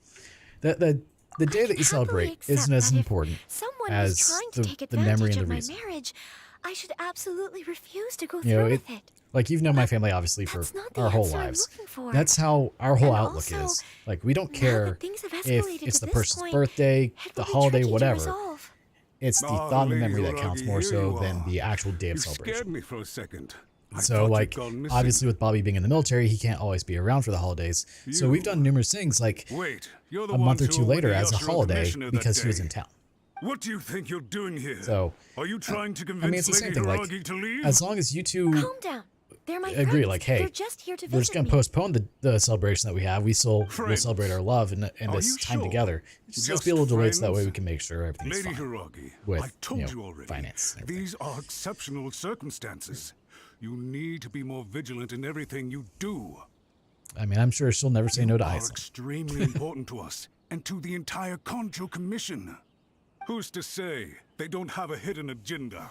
The day that you celebrate isn't as important Someone as was trying to take the memory advantage and the of my reason. marriage. I should absolutely refuse to go You know, through with it. like you've known my family obviously for not the our whole answer I'm lives. looking for. That's how our whole And outlook also, is. Like we don't care things have if escalated it's to the this person's point, birthday, the will be holiday, tricky to whatever. resolve. It's the Ah, thought and the Lady memory that counts Hiragi, more here so you than are. the actual day of You celebration. scared me for a second. I So, thought like, you'd gone missing. obviously with Bobby being in the military, he can't always be around for the holidays. So we've done numerous things, like Wait, you're the a month or ones two who were later the as a Yashiro holiday Commissioner that because he was day. in town. What do you think you're doing here? So, are you trying to I convince mean, it's the same Lady thing. Like, Hiragi to leave? as long as you two Calm down. They're my agree, friends. like, hey, They're just here to we're just visit going to me. postpone the celebration that we have. We still will Friends. celebrate our love and Are this you time sure? together. Just let's Just be a little delayed so that way friends? we can make sure everything's Lady fine Hiragi, with I told you you know, already. finance. and everything. These are exceptional circumstances. You need to be more vigilant in everything you do. I mean, I'm sure she'll never say no to Are Aizen. extremely important to us and to the entire Concho Commission. Who's to say they don't have a hidden agenda?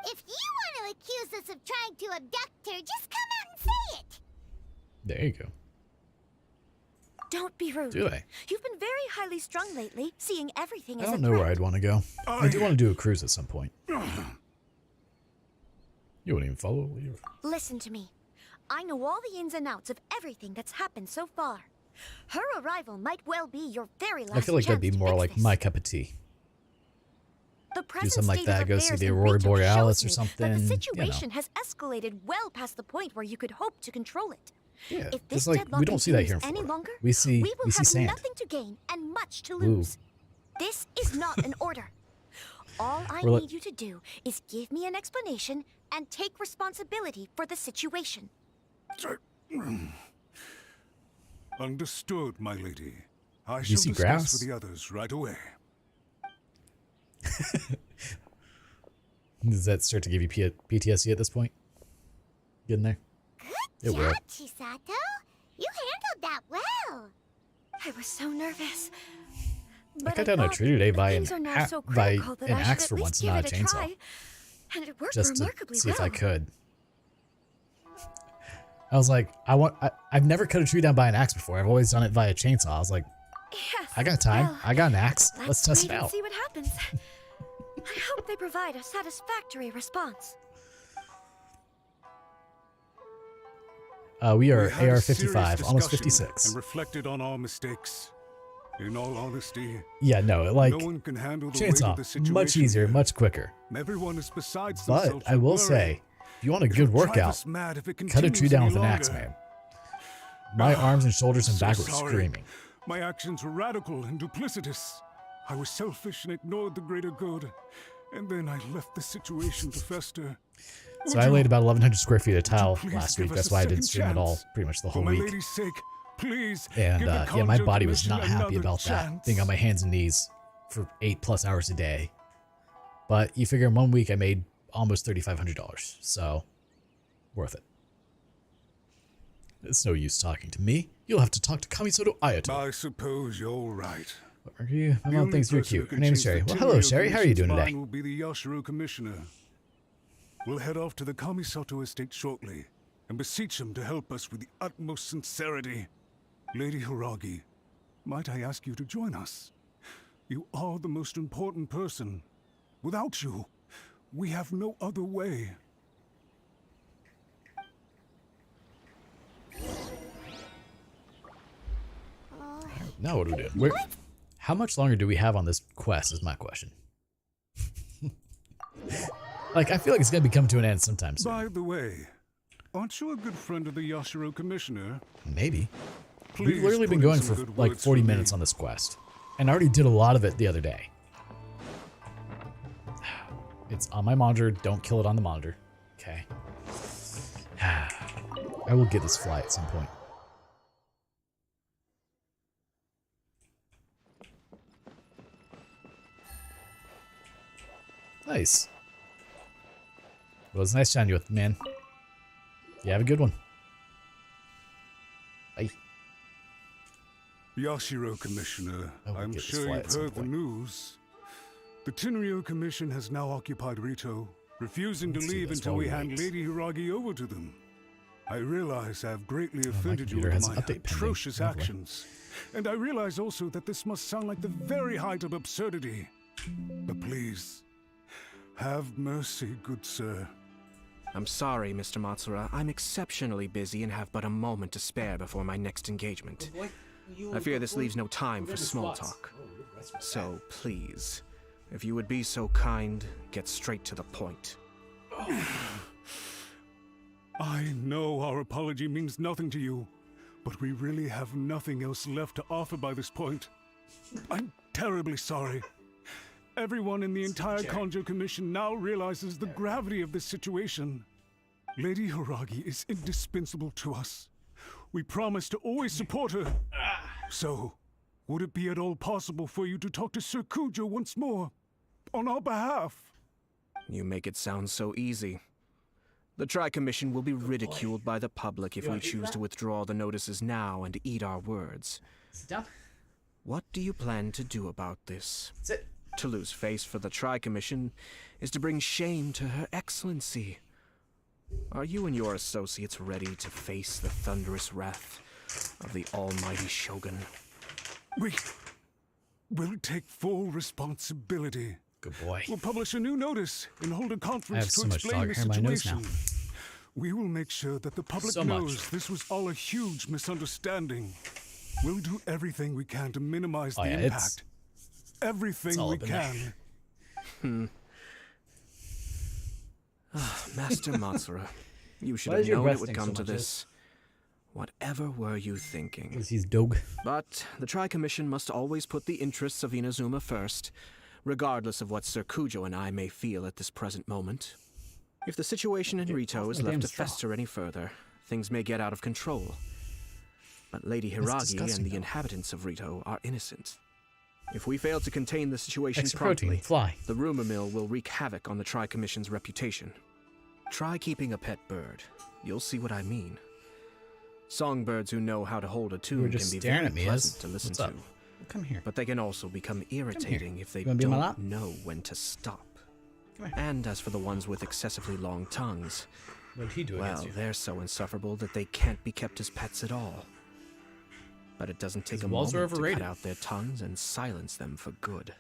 If you want to accuse us of trying to abduct her, just come out and say it. There you go. Don't be rude. Do they? You've been very highly strung lately, seeing everything I as don't a know where threat. I'd want to go. I do want to do a cruise at some point. You wouldn't even follow? Listen to me. I know all the ins and outs of everything that's happened so far. Her arrival might well be your very last I feel like that'd be chance to more fix like this. my cup of tea. The Do present something like state of that, go see affairs the in Aurora Rito Borealis shows or me something. That the You know. situation has escalated well past the point where you could hope to control it. Yeah, If this it's like deadlock we don't see that here in continues any Florida. longer, We see we will we see have sand. nothing to gain and much to Blue. lose. This is not an order. All I We're need you to do is give me an explanation and take responsibility for the situation. Understood, my lady. I You shall see discuss grass? with the others right away. Does that start to give you PTSD at this point? Getting there? Good It will. job, Chisato. You handled that well. I was so nervous. I got down a tree today by an, things are now so by critical that an I should axe at for least once, give not it a chainsaw. try. And it worked Just to remarkably see if I well. could. I was like, I've never cut a tree down by an axe before. I've always done it via chainsaw. I was like, Yes, I got time. well, I got an axe. Let's test wait it and out. see what happens. I hope they provide a satisfactory response. We are had a serious AR-55, almost discussion 56. And reflected on our mistakes. In all honesty, Yeah, no, like, no one can handle the weight of the chainsaw, situation much easier, here. much quicker. Everyone is besides But themselves I will with worry. say, if you want a It'll good drive workout, us mad if it cut a tree continues down any with an axe, longer. man. My arms and shoulders and So back were sorry. screaming. My actions were radical and duplicitous. I was selfish and ignored the greater good. And then I left the situation to fester. So I laid about 1,100 square feet of tile please last give week. us That's a why I didn't second stream at all, chance? pretty much the whole For my week. lady's sake, please. And give the yeah, my Conjo body was Commission not happy another about that. chance. Being on my hands and knees for 8+ hours a day. But you figure in 1 week I made almost $3,500. So worth it. It's no use talking to me. You'll have to talk to Kamisoto Ayato. I suppose you're right. Are you? My The mom only thinks you're person who cute. Her can name is change Sherry. the Well, hello, Tenryo Sherry. How are you doing Commission's today? mind will be the Yashiro Commissioner. We'll head off to the Kamisato estate shortly and beseech him to help us with the utmost sincerity. Lady Hiragi, might I ask you to join us? You are the most important person. Without you, we have no other way. Now what are we doing? How much longer do we have on this quest is my question. Like, I feel like it's going to be coming to an end sometime soon. By the way, aren't you a good friend of the Yashiro Commissioner? Maybe. Please We've literally been put in going some for good like words 40 for me. minutes on this quest. And I already did a lot of it the other day. It's on my monitor. Don't kill it on the monitor. Okay. I will get this fly at some point. Nice. Well, it's nice chatting you with, man. You have a good one. Bye. Yashiro Commissioner, we'll I'm get this sure fly you've at some heard the point. news. The Tenryo Commission has now occupied Rito, refusing to Let's do leave this until while we we hand wait. Lady Hiragi over to them. I realize I have greatly offended you computer with has my an update pending. atrocious Lovely. actions. And I realize also that this must sound like the very height of absurdity. But please, have mercy, good sir. I'm sorry, Mr. Matsura. I'm exceptionally busy and have but a moment to spare before my next engagement. I fear this leaves no time for small talk. So please, if you would be so kind, get straight to the point. I know our apology means nothing to you, but we really have nothing else left to offer by this point. I'm terribly sorry. Everyone in the entire Conjo Commission now realizes the gravity of this situation. Lady Hiragi is indispensable to us. We promise to always support her. So, would it be at all possible for you to talk to Sir Kujo once more, on our behalf? You make it sound so easy. The Tri-Commission will be ridiculed by the public if we choose to withdraw the notices now and eat our words. Sit down. What do you plan to do about this? Sit. To lose face for the Tri-Commission is to bring shame to Her Excellency. Are you and your associates ready to face the thunderous wrath of the almighty Shogun? We'll take full responsibility. Good boy. We'll publish a new notice and hold a I have conference so to much explain dog the hair in my nose situation. now. We will make sure that the public So much. knows this was all a huge misunderstanding. We'll do everything we can to minimize Oh, the yeah, impact. it's Everything all we up in there. can. Master Matsura, you should Why have is your known breath it would stink come so to much? this. Whatever were you thinking? Because he's dog. But the Tri-Commission must always put the interests of Inazuma first, regardless of what Sir Kujo and I may feel at this present moment. If the situation in Rito is my left damn to straw. fester any further, things may get out of control. But Lady That's Hiragi disgusting, and the though. inhabitants of Rito are innocent. If we fail to contain the situation Extra promptly, protein, fly. the rumor mill will wreak havoc on the Tri-Commission's reputation. Try keeping a pet bird. You'll see what I mean. Songbirds who know how to hold a tune can be very pleasant to listen to. Come here. But they can also become irritating if they You wanna be my don't lap? know when to stop. Come here. And as for the ones with excessively long tongues, What did he do against well, you? they're so insufferable that they can't be kept as pets at all. But it doesn't take His a walls moment are to overrated. cut out their tongues and silence them for good.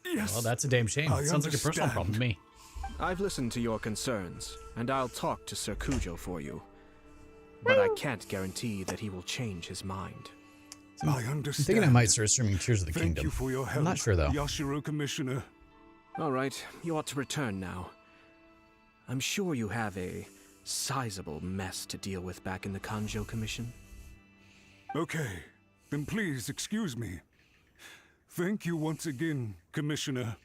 Yes. Well, that's a damn shame. I It sounds like a personal understand. problem to me. I've listened to your concerns, and I'll talk to Sir Kujo for you. But I can't guarantee that he will change his mind. I I'm understand. thinking I might start streaming Tears of the Thank Kingdom. you for your help. I'm not sure though. Yashiro Commissioner. All right, you ought to return now. I'm sure you have a sizable mess to deal with back in the Kanjo Commission. Okay, then please excuse me. Thank you once again, Commissioner.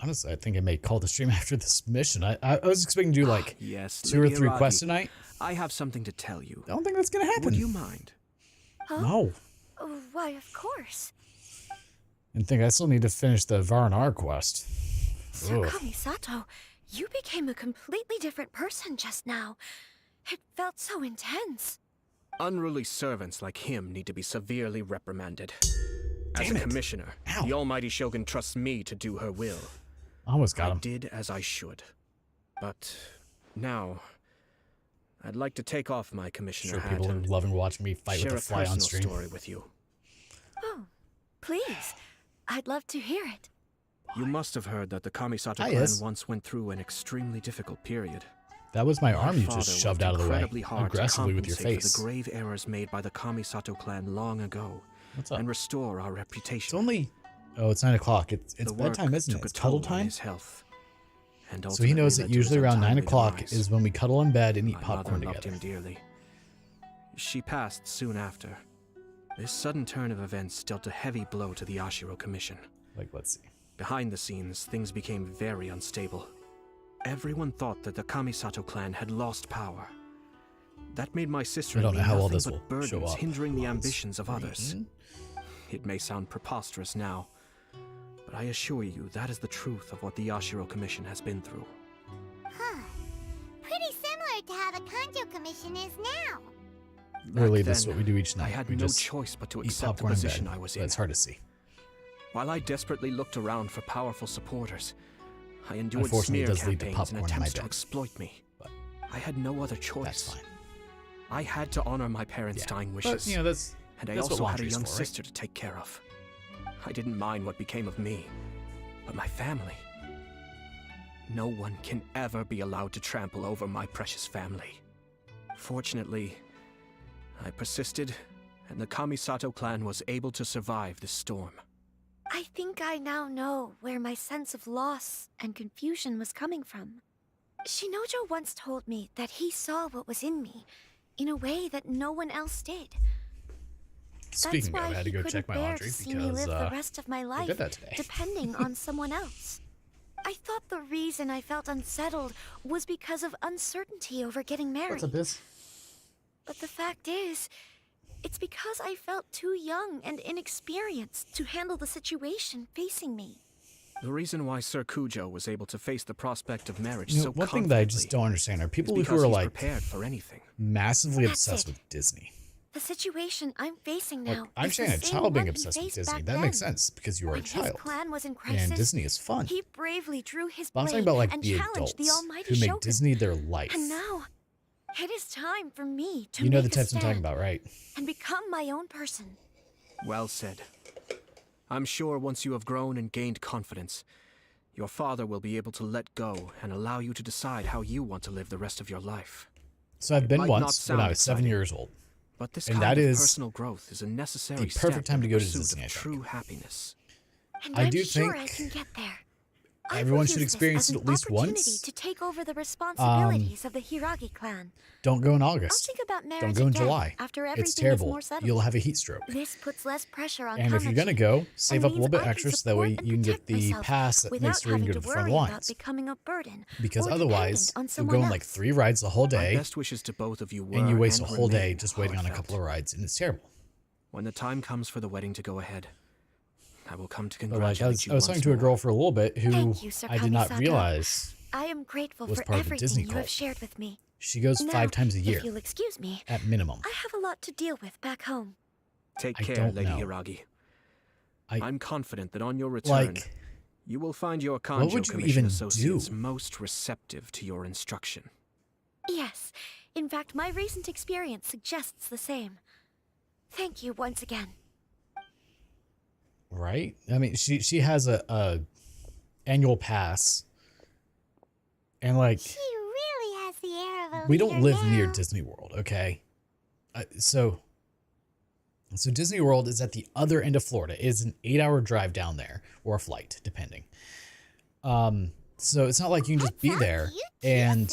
Honestly, I think I may call the stream after this mission. I was expecting to do like Yes, 2 or Lady 3 Araki, quests tonight. I have something to tell you. I don't think that's gonna happen. Would you mind? No. Oh, why, of course. And think I still need to finish the Varnar quest. Sir Ugh. Kamisato, you became a completely different person just now. It felt so intense. Unruly servants like him need to be severely reprimanded. As Damn a it. commissioner, the almighty Shogun trusts me to do her will. Almost got him. I did as I should. But now, I'd like to take off my commissioner Sure, hat people are and loving watching me fight share with a fly a on personal stream. story with you. Oh, please. I'd love to hear it. You must have heard that the Kamisato Hi, clan yes. once went through an extremely difficult period. That was my arm you father just shoved worked out of the way incredibly hard to aggressively with your compensate face. for the grave errors made by the Kamisato clan long ago. What's up? And restore our It's reputation. only it's 9 o'clock. It's The work bedtime, isn't it? took a It's cuddle toll on time. his health, and So he knows ultimately that led to his usually around 9 untimely o'clock demise. is when we cuddle in bed and eat My popcorn mother loved together. him dearly. She passed soon after. This sudden turn of events dealt a heavy blow to the Yashiro Commission. Like, let's see. Behind the scenes, things became very unstable. Everyone thought that the Kamisato clan had lost power. That made my sister I don't and know me how well nothing this but will show burdens up. hindering the Well, it's ambitions of others. green. It may sound preposterous now, but I assure you that is the truth of what the Yashiro Commission has been through. Huh. Pretty similar to how the Kanjo Commission is now. Really, Back this is then, what we do each I night. had We no just choice but to eat accept the popcorn in position bed. I was But in. it's hard to see. While I desperately looked around for powerful supporters, I endured Unfortunately, it smear does lead to campaigns and popcorn in my attempts to bed. exploit me. But I had no other choice. that's fine. I had to honor my parents' Yeah. dying But, wishes. you know, that's and I what also had a laundry's young for, right? sister to take care of. I didn't mind what became of me, but my family. No one can ever be allowed to trample over my precious family. Fortunately, I persisted, and the Kamisato clan was able to survive this storm. I think I now know where my sense of loss and confusion was coming from. Shinojo once told me that he saw what was in me in a way that no one else did. Speaking That's of, why I had to he go couldn't check my bear laundry to see me because live the rest of my I life did that today. depending on someone else. I thought the reason I felt unsettled was because of uncertainty over getting married. What's up, Biz? But the fact is, it's because I felt too young and inexperienced to handle the situation facing me. The reason why Sir Kujo was able to face the prospect of marriage You know, so one thing that I just confidently don't understand are people is who because are he's like prepared for anything. massively That's obsessed it. with Disney. The situation I'm facing Like, now I'm is saying the a same child being one he obsessed with faced Disney. back That makes then. sense because you are a When child. his clan was in crisis, And Disney is fun. he bravely drew his But I'm blade talking about like and the challenged the adults almighty who make Shogun. Disney their life. And now, it is time for me to You know the make a types I'm talking stand about, right? and become my own person. Well said. I'm sure once you have grown and gained confidence, your father will be able to let go and allow you to decide how you want to live the rest of your life. So I've been might not once when I sound was 7 exciting, years old. But this And kind that of is personal growth is a necessary the perfect step time in to the go to pursuit Disney, I of think. true happiness. And I I'm do sure I think can get there. everyone should experience it at least once. To take over the responsibilities of the Hiragi clan. Don't go in I'll August. think about marriage Don't go in again July. after everything It's is terrible. more settled. You'll have a heat stroke. This puts less pressure on And if you're gonna Kamaji, go, save and up a little means bit I extra can so that way support and you can get protect the myself pass that without makes sure you can having go to to the front worry about lines. becoming a burden Because or otherwise, dependent on you'll someone go on like else. 3 rides the whole My day, best wishes to both of you were and you waste a and whole day remain just waiting on a heartfelt. couple of rides, and it's terrible. When the time comes for the wedding to go ahead, I will come to But like, congratulate you I was once talking to a more. girl for a little bit who Thank you, Sir I did not Kamisato. realize I am grateful was for part of the everything Disney you cult. have shared with me. She goes Now, 5 times a year If you'll excuse me, at minimum. I have a lot to deal with back home. Take I care, don't Lady know. Hiragi. I- I'm confident that on your return, Like, you will find your what Kanjo would you Commission even associates do? most receptive to your instruction. Yes, in fact, my recent experience suggests the same. Thank you once again. Right? I mean, she has a annual pass, and like, She really has the air of a we don't leader live near now. Disney World, okay? So Disney World is at the other end of Florida. It is an 8-hour drive down there, or a flight, depending. So it's not like you can just be there and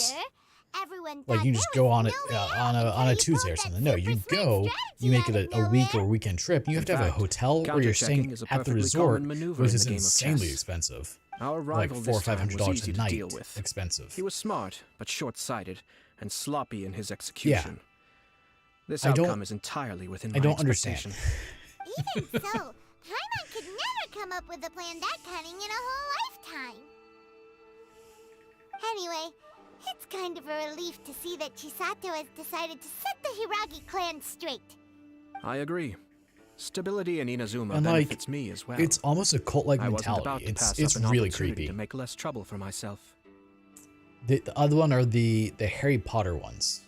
Everyone like thought you can there just go was on it no way on a until you Tuesday or pulled something. that No, you super smart go, you strategy make out it of a week or nowhere. a weekend trip. And you have to have a fact, hotel where you're staying counter-checking is a at the perfectly resort, common maneuver which in is the game of insanely chess. expensive. Our Like rival $400 or this time was $500 easy a to night. deal with. Expensive. He was smart, but short-sighted, and sloppy in his execution. This I don't- outcome is entirely within my I don't understand. expectation. Even so, Paimon could never come up with a plan that cunning in a whole lifetime. Anyway, it's kind of a relief to see that Chisato has decided to set the Hiragi clan straight. I agree. Stability in Inazuma And like, benefits me as well. it's almost a cult-like I wasn't about mentality. to It's pass up an really opportunity creepy. to make less trouble for myself. The other one are the Harry Potter ones,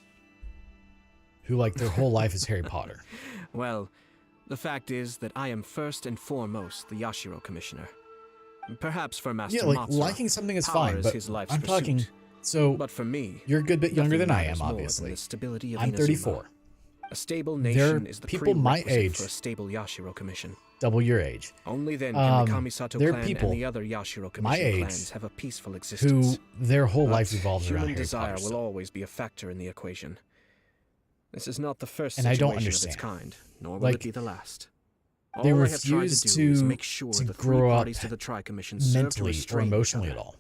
who like their whole life is Harry Potter. Well, the fact is that I am first and foremost the Yashiro Commissioner. Perhaps for Master Yeah, like Matsura, liking something is power fine, but his life's I'm talking. pursuit. So But for me, you're a good bit younger nothing than I matters am, more than obviously. the stability of I'm Inazuma. 34. A stable There nation are is the people my prerequisite age. for a stable Yashiro Commission. Double your age. Only then can the Um, Kamisato there are clan people and the other Yashiro my Commission age clans have a peaceful existence. who their whole But life revolves around human Harry desire Potter. will stuff. always be a factor in the equation. This is not the first And I situation don't of its understand. kind, nor will Like, it be the last. they All I have tried refuse to do is to- make sure to the three grow up parties to the Tri-Commission serve to mentally or restrain each emotionally other. at all.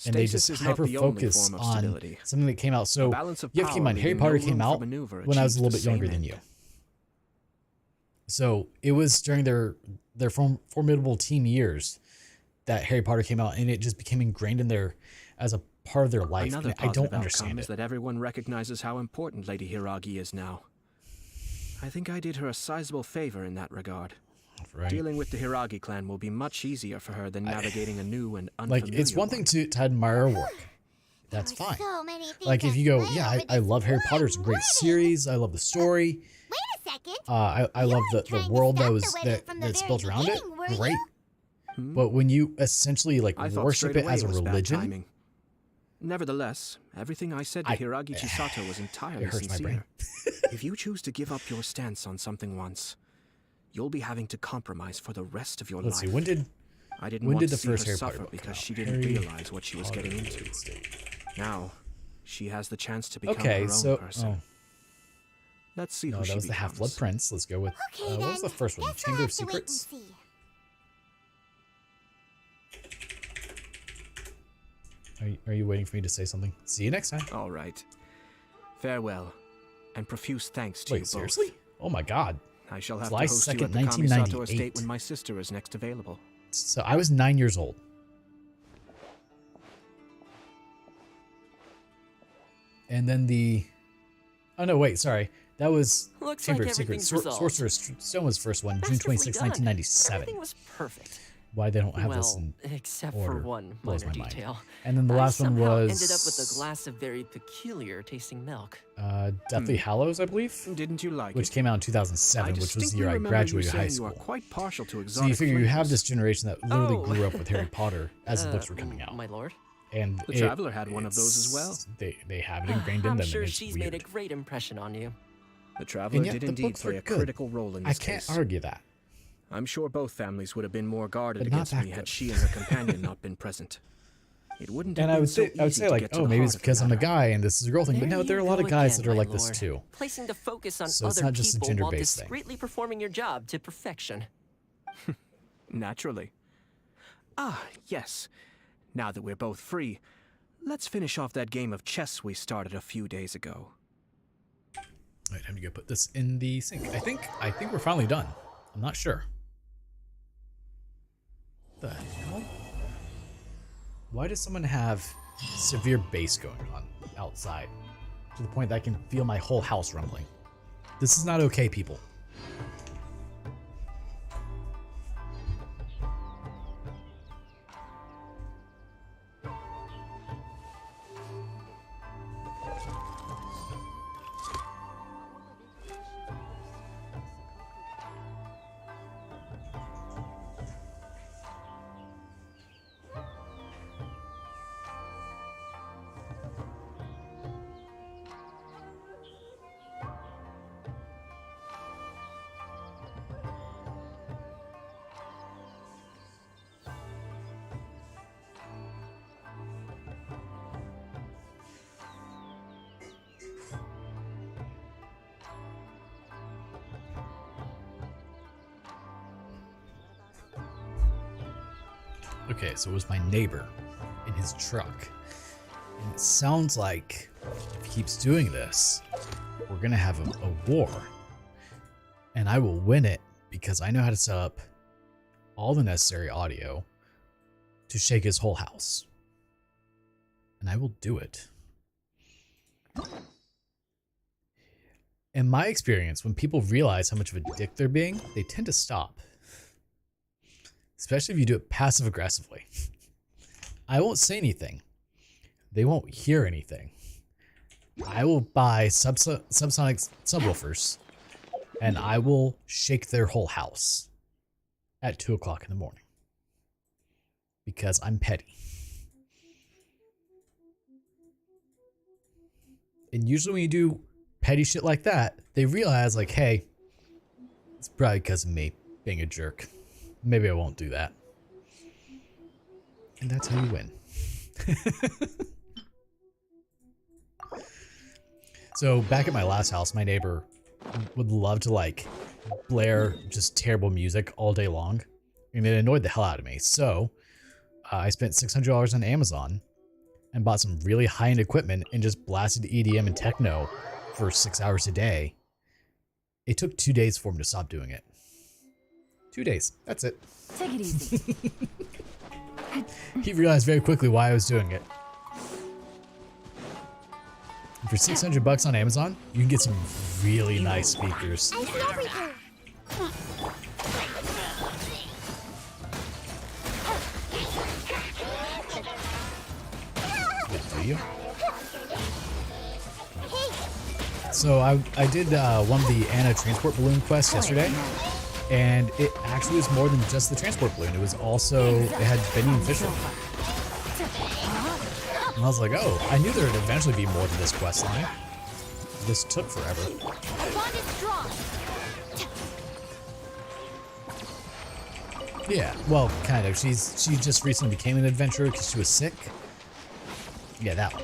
And they Stasis just is not the only hyper-focus form of on stability. something that came out. So A balance of you have to keep in power mind, Harry leaving Potter no came room for out maneuver when I was a achieves little the bit younger same than end. you. So it was during their formidable teen years that Harry Potter came out, and it just became ingrained in their as a part of their life. Another And I positive don't outcome understand is it. that everyone recognizes how important Lady Hiragi is now. I think I did her a sizable favor in that regard. Right. Dealing with the Hiragi clan will be much easier for her than navigating a new and Like, unfamiliar it's one thing to admire her work. That's fine. So many things Like, if at you go, play yeah, over I this love Harry one Potter. It's a great wedding. series. I love the story. Wait a second. I love the trying to world that stop was the wedding that from the that's very built around it. beginning, were Great. you? But when you essentially like I thought worship straight it away as a was bad religion, timing. Nevertheless, everything I said to Hiragi Chisato was entirely it hurts my sincere. If you choose to give up your stance on something once, you'll be having to compromise for the rest of your let's life. see, when did I didn't when want did to the see first her Harry Potter suffer book because come out? she didn't Harry realize what she was getting into. Now, she has the chance to become Okay, her own so person. Let's see no, who that she was the becomes. Half-Blood Prince. Let's go with Okay, what was then. the first one? Guess Chamber I'll of have to wait and Secrets. see. Are you waiting for me to say something? See you next time. All right. Farewell, and profuse thanks to Wait, you both. seriously? Oh my God. I shall have July to host you 2nd, at the Kamisato 1998. estate when my sister is next available. So I was 9 years old. And then oh no, wait, sorry. That was Looks Chamber like of Secrets. everything's resolved. Sorcerer's Stone was the first one, June Masterfully 26, done. 1997. Everything was perfect. Why they don't have well, this in except order for one blows minor my mind. detail. And then the last I one somehow was ended up with a glass of very peculiar tasting milk. Deathly Hallows, I believe. Didn't you like which it? came out in 2007, which was the distinctly year I remember graduated you high saying school. You are quite partial to So you exotic figure you have flavors. this generation that literally Oh. grew up with Harry Potter as the books were coming out. My lord. And The Traveler had one of those as well. They have it ingrained in I'm them. sure and it's she's weird. made a great impression on you. The Traveler And yet did the indeed books play were a good. critical role in I this can't case. argue that. I'm sure both families would have been more guarded But not against that me had good. she and her companion not been present. It wouldn't have And I been would so say, I would easy say to like, get to oh, the maybe heart it's of the because I'm a matter. guy and this is a girl thing. But no, there are a lot of guys that are like this too. Placing the focus on So it's other not just a people while gender-based thing. discreetly performing your job to perfection. Naturally. Ah, yes. Now that we're both free, let's finish off that game of chess we started a few days ago. Alright, time to go put this in the sink. I think we're finally done. I'm not sure. The hell? Why does someone have severe bass going on outside? To the point that I can feel my whole house rumbling. This is not okay, people. Okay, so it was my neighbor in his truck. And it sounds like if he keeps doing this, we're gonna have a war. And I will win it because I know how to set up all the necessary audio to shake his whole house. And I will do it. In my experience, when people realize how much of a dick they're being, they tend to stop. Especially if you do it passive aggressively. I won't say anything. They won't hear anything. I will buy subsonic subwoofers and I will shake their whole house at 2 o'clock in the morning. Because I'm petty. And usually when you do petty shit like that, they realize like, hey, it's probably because of me being a jerk. Maybe I won't do that. And that's how you win. So back at my last house, my neighbor would love to like blare just terrible music all day long. And it annoyed the hell out of me. So I spent $600 on Amazon and bought some really high-end equipment and just blasted EDM and techno for 6 hours a day. It took 2 days for him to stop doing it. 2 days. That's it. Take it easy. He realized very quickly why I was doing it. And for $600 on Amazon, you can get some really nice speakers. I see everything. Do you? So I did one of the Anna transport balloon quests yesterday. And it actually was more than just the transport balloon. It was also, it had Benny and Fisher. And I was like, oh, I knew there would eventually be more to this quest line. This took forever. Yeah, well, kind of. She just recently became an adventurer because she was sick. Yeah, that one.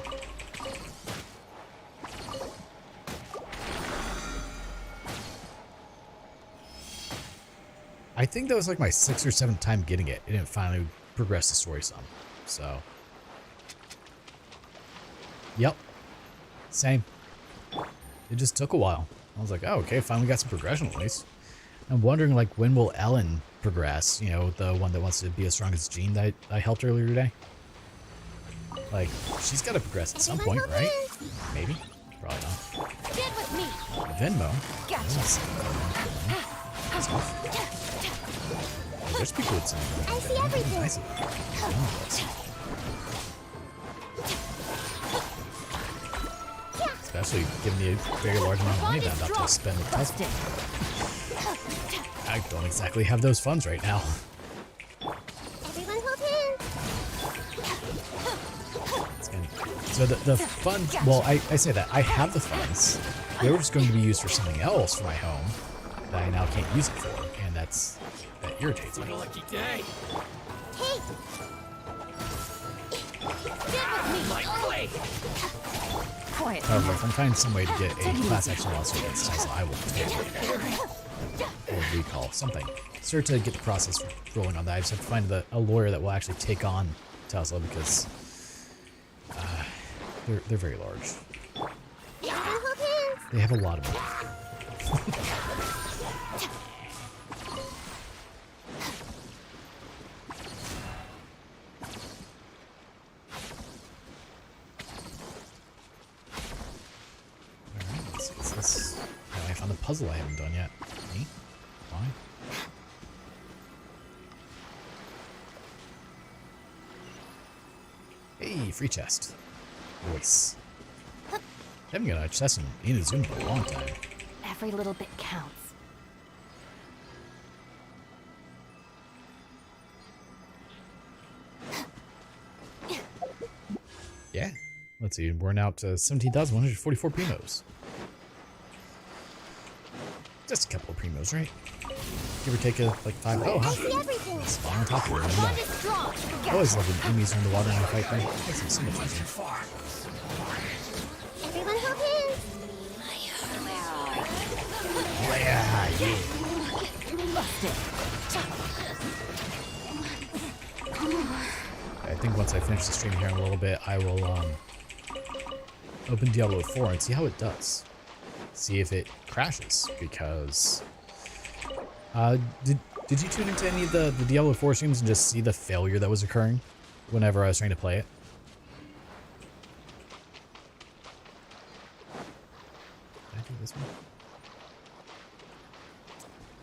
I think that was like my 6th or 7th time getting it. It didn't finally progress the story some. So. Yep. Same. It just took a while. I was like, oh, okay, finally got some progression at least. I'm wondering, like, when will Ellen progress? You know, the one that wants to be as strong as Jean that I helped earlier today? Like, she's got to progress at some point, right? Maybe? Probably not. Get with me. Venmo? Gotcha. There's people with some. I see everything. I see. Especially given the very large amount of money that I'm about to spend with Tesla. I don't exactly have those funds right now. Everyone hold hands. So the funds, well, I say that. I have the funds. They were just going to be used for something else for my home that I now can't use it for. And that irritates me. Lucky day. Hey! However, if I find some way to get a class action lawsuit against Tesla, I will totally or recall something. Start to get the process rolling on that. I just have to find a lawyer that will actually take on Tesla because they're very large. They have a lot of money. I found a puzzle I haven't done yet. Me? Why? Hey, free chest. Voice. I haven't got a chest in Inazuma for a long time. Every little bit counts. Yeah. Let's see, we're now to 17,144 primos. Just a couple of primos, right? Give or take like 5. Oh, huh. Spawn on top of it. I always love when enemies are in the water and I fight them. Makes it so much easier. Everyone hold hands. I think once I finish the stream here in a little bit, I will open Diablo 4 and see how it does. See if it crashes, because did you tune into any of the Diablo 4 streams and just see the failure that was occurring whenever I was trying to play it? Did I do this one?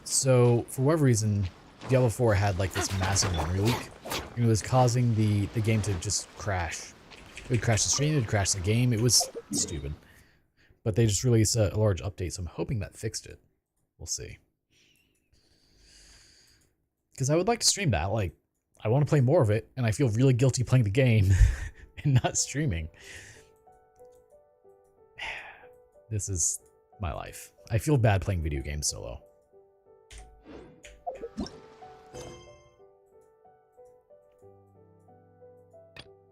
So for whatever reason, Diablo 4 had like this massive memory leak. It was causing the game to just crash. It would crash the stream, it would crash the game. It was stupid. But they just released a large update, so I'm hoping that fixed it. We'll see. Because I would like to stream that. Like, I want to play more of it, and I feel really guilty playing the game and not streaming. This is my life. I feel bad playing video games solo.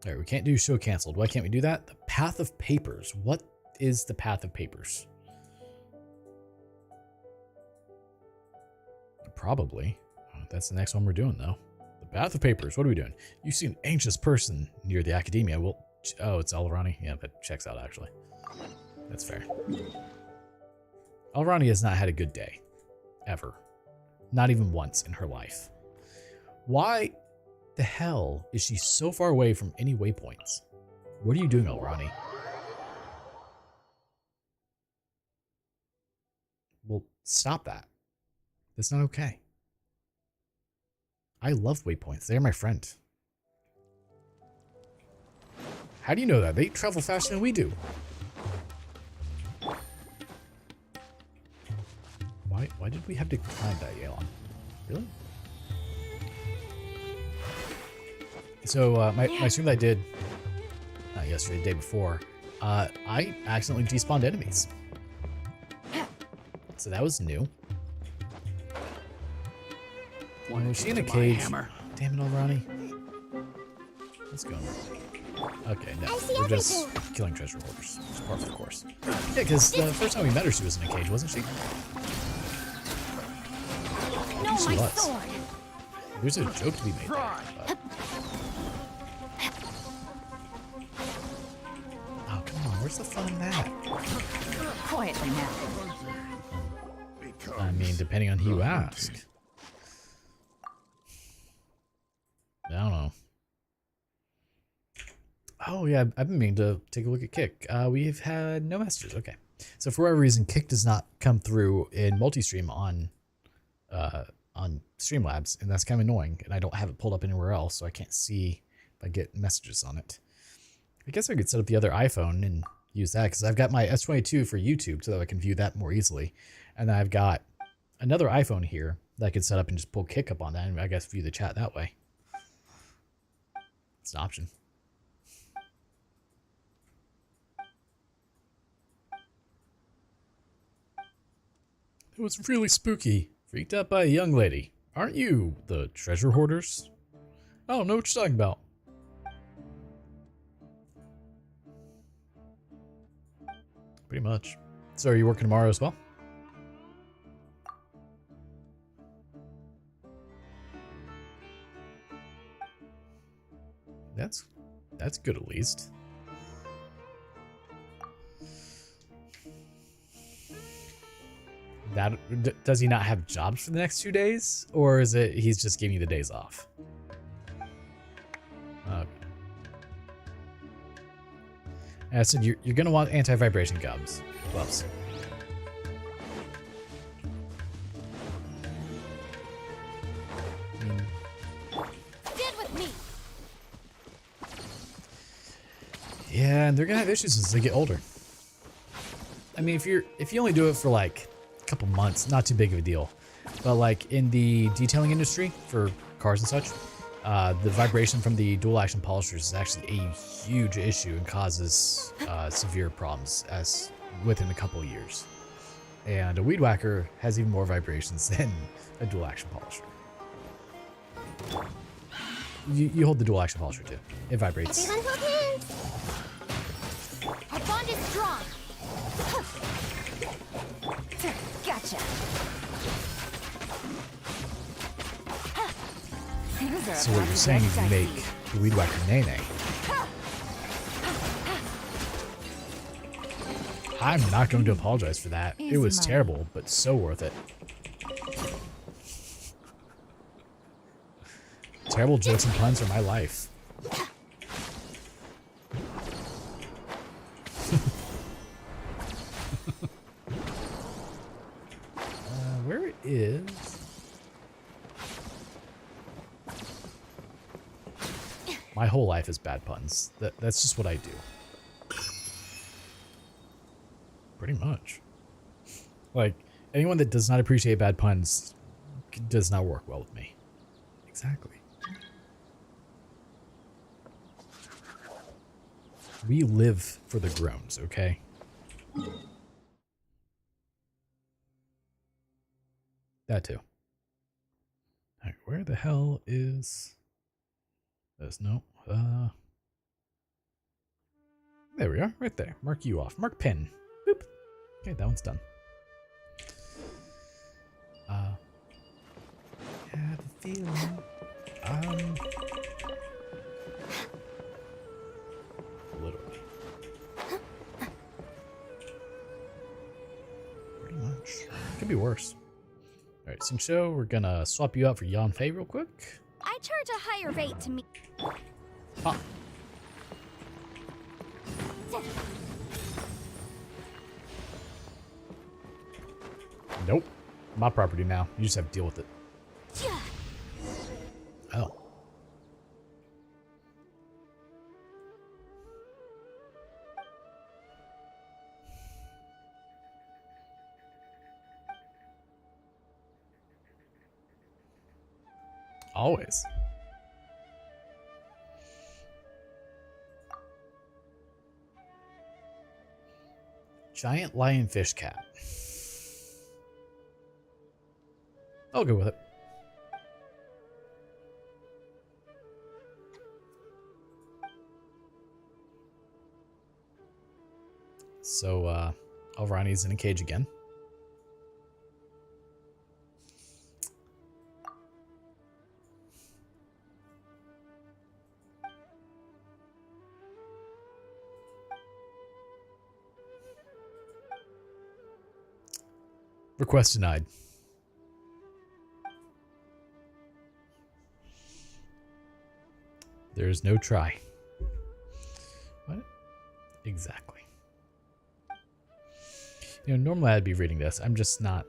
Alright, we can't do show canceled. Why can't we do that? The Path of Papers. What is the Path of Papers? Probably. That's the next one we're doing, though. The Path of Papers. What are we doing? You see an anxious person near the academia. Well, oh, it's Alvarani? Yeah, that checks out, actually. That's fair. Alvarani has not had a good day. Ever. Not even once in her life. Why the hell is she so far away from any waypoints? What are you doing, Alvarani? Well, stop that. That's not okay. I love waypoints. They're my friend. How do you know that? They travel faster than we do. Why did we have to climb that, Yelan? Really? So, my stream that I did, not yesterday, the day before, I accidentally despawned enemies. So that was new. Was she in a cage? Damn it, Alvarani. Let's go. Okay, no. We're just killing treasure hoarders. It's part of the course. Yeah, because the first time we met her, she was in a cage, wasn't she? No, she my was. sword. There's a joke to be made there. But... Oh, come on. Where's the fun in that? Quietly now. I mean, depending on who you ask. I don't know. Oh, yeah, I've been meaning to take a look at Kick. We've had no messages. Okay. So for whatever reason, Kick does not come through in multi-stream on Streamlabs, and that's kind of annoying. And I don't have it pulled up anywhere else, so I can't see if I get messages on it. I guess I could set up the other iPhone and use that, because I've got my S22 for YouTube, so that I can view that more easily. And then I've got another iPhone here that I could set up and just pull Kick up on that, and I guess view the chat that way. It's an option. It was really spooky Freaked out by a young lady. Aren't you the treasure hoarders? I don't know what you're talking about. Pretty much. So are you working tomorrow as well? That's good at least. Does he not have jobs for the next 2 days? Or is it he's just giving you the days off? Okay. I said you're going to want anti-vibration gloves. Stand with me. Yeah, and they're going to have issues as they get older. I mean, if you only do it for like couple months, not too big of a deal, but like in the detailing industry for cars and such, the vibration from the dual action polishers is actually a huge issue and causes severe problems as within a couple of years. And a weed whacker has even more vibrations than a dual action polisher. You hold the dual action polisher too. It vibrates. Everyone hold hands. Our bond is strong. Gotcha. So what you're saying is you make the weed whacker nay-nay. I'm not going to apologize for that. It was terrible, but so worth it. Terrible jokes and puns are my life. Where is... My whole life is bad puns. That's just what I do. Pretty much. Like, anyone that does not appreciate bad puns does not work well with me. Exactly. We live for the groans, okay? That too. Alright, where the hell is... There's no... There we are, right there. Mark you off. Mark pin. Boop. Okay, that one's done. I have a feeling... Literally. Pretty much. Could be worse. Alright, Sing-Sho, we're gonna swap you out for Yan Fei real quick. I charge a higher rate to me. Huh. Nope. My property now. You just have to deal with it. Oh. Always. Giant lionfish cat. I'll go with it. So, Alrani's in a cage again. Request denied. There's no try. What? Exactly. You know, normally I'd be reading this. I'm just not.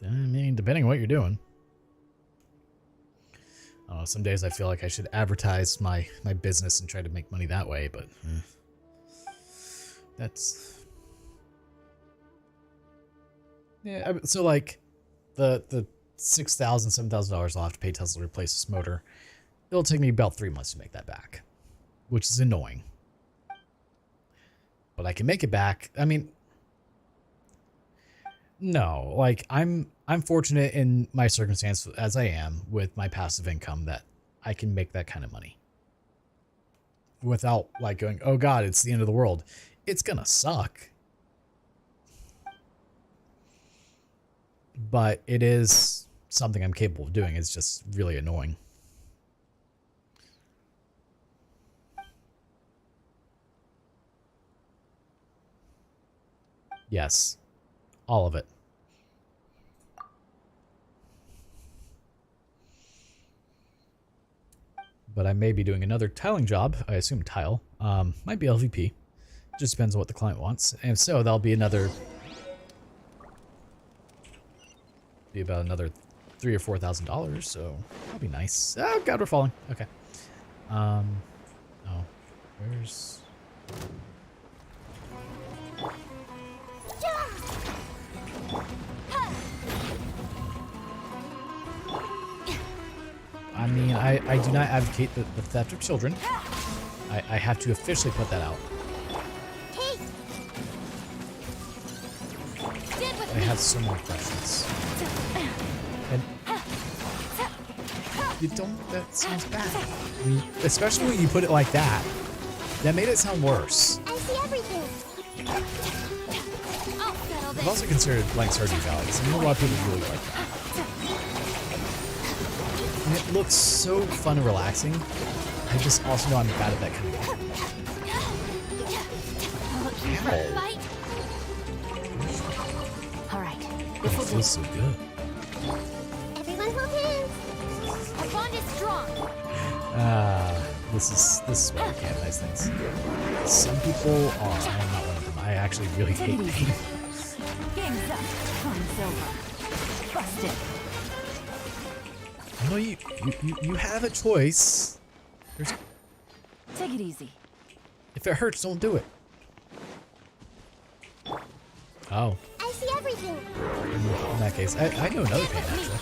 I mean, depending on what you're doing. I don't know, some days I feel like I should advertise my business and try to make money that way, but that's... Yeah, so like the $6,000, $7,000 I'll have to pay Tesla to replace this motor. It'll take me about 3 months to make that back, which is annoying. But I can make it back. I mean, No, like I'm fortunate in my circumstance as I am with my passive income that I can make that kind of money without like going, oh God, it's the end of the world. It's gonna suck. But it is something I'm capable of doing. It's just really annoying. Yes, all of it. But I may be doing another tiling job. I assume tile. Might be LVP. Just depends on what the client wants. And so that'll be another... Be about another $3,000 or $4,000, so that'll be nice. Oh God, we're falling. Okay. Oh, where's... I mean, I do not advocate the theft of children. I have to officially put that out. I have so many questions. And you don't, that sounds bad. I mean, especially when you put it like that. That made it sound worse. I see everything. I've also considered like Stardew Valley. I know a lot of people really like that. And it looks so fun and relaxing. I just also know I'm bad at that kind of game. It feels so good. Everyone hold hands. Our bond is strong. This is why we can't have nice things. Some people are. I am not one of them. I actually really hate pain. Game's up. Time's over. Busted. No, you have a choice. Take it easy. If it hurts, don't do it. Oh. I see everything. In that case, I know another pain actually.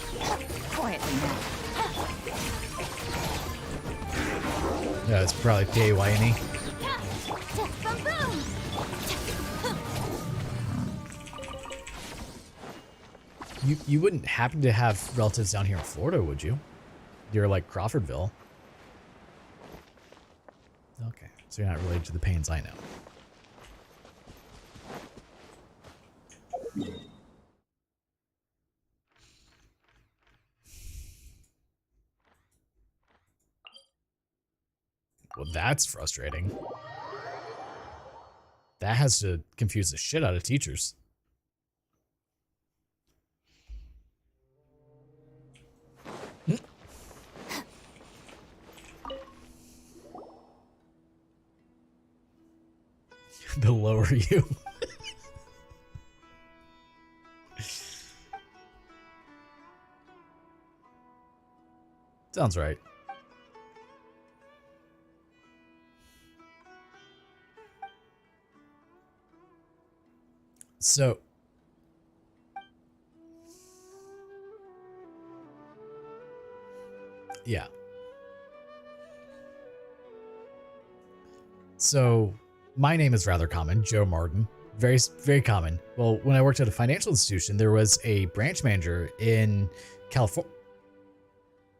Quietly now. Yeah, it's probably PAYNE. You wouldn't happen to have relatives down here in Florida, would you? You're like Crawfordville. Okay, so you're not related to the pains I know. Well, that's frustrating. That has to confuse the shit out of teachers. They'll lower you. Sounds right. So, yeah. So, my name is rather common, Joe Martin. Very, very common. Well, when I worked at a financial institution, there was a branch manager in California.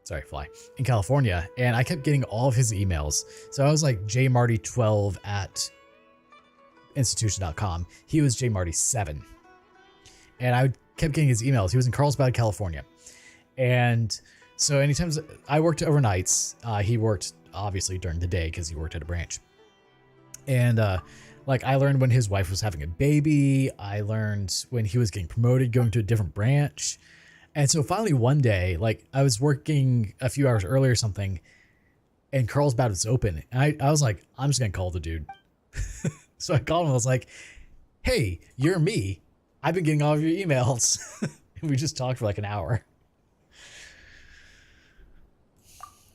Sorry, fly. In California, and I kept getting all of his emails. So I was like JMarty12 at institution.com. He was JMarty7. And I kept getting his emails. He was in Carlsbad, California. And so anytime I worked overnights, he worked obviously during the day because he worked at a branch. And like I learned when his wife was having a baby. I learned when he was getting promoted, going to a different branch. And so finally one day, like I was working a few hours early or something, and Carlsbad was open. And I was like, I'm just going to call the dude. So I called him. I was like, hey, you're me. I've been getting all of your emails. And we just talked for like an hour.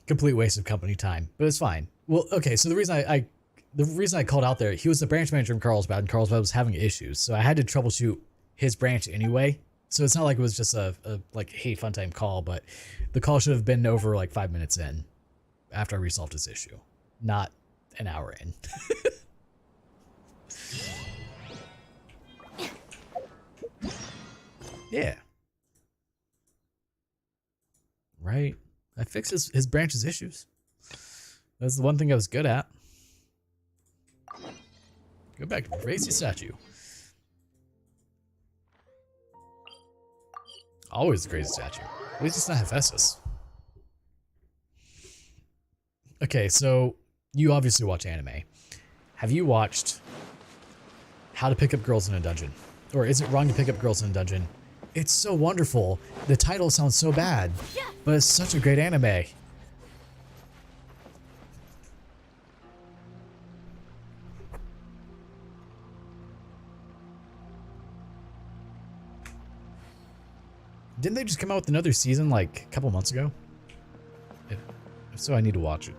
Complete waste of company time, but it's fine. Well, okay. So the reason I called out there, he was the branch manager in Carlsbad, and Carlsbad was having issues. So I had to troubleshoot his branch anyway. So it's not like it was just a like, hey, fun time call, but the call should have been over like 5 minutes in after I resolved his issue, not an hour in. Yeah. Right. I fixed his branch's issues. That's the one thing I was good at. Go back to crazy statue. Always a crazy statue. At least it's not Hephaestus. Okay, so you obviously watch anime. Have you watched How to Pick Up Girls in a Dungeon? Or Is It Wrong to Pick Up Girls in a Dungeon? It's so wonderful. The title sounds so bad, but it's such a great anime. Didn't they just come out with another season like a couple months ago? If so, I need to watch it.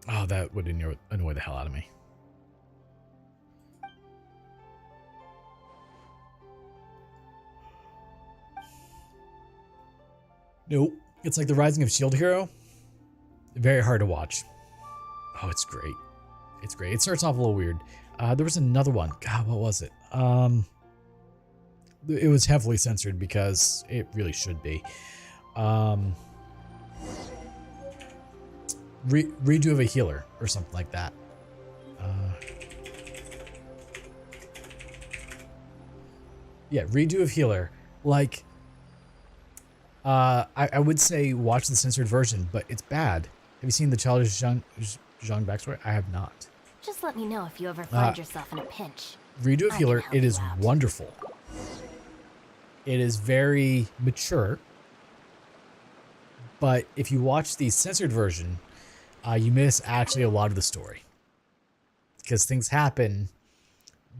Oh, that would annoy the hell out of me. Nope. It's like the Rising of Shield Hero. Very hard to watch. Oh, it's great. It's great. It starts off a little weird. There was another one. God, what was it? It was heavily censored because it really should be. Redo of a Healer or something like that. Yeah, Redo of Healer. Like, I would say watch the censored version, but it's bad. Have you seen the Childish Zhang backstory? I have not. Just let me know if you ever find yourself in a pinch. Redo of Healer, it is wonderful. It is very mature. But if you watch the censored version, you miss actually a lot of the story. Because things happen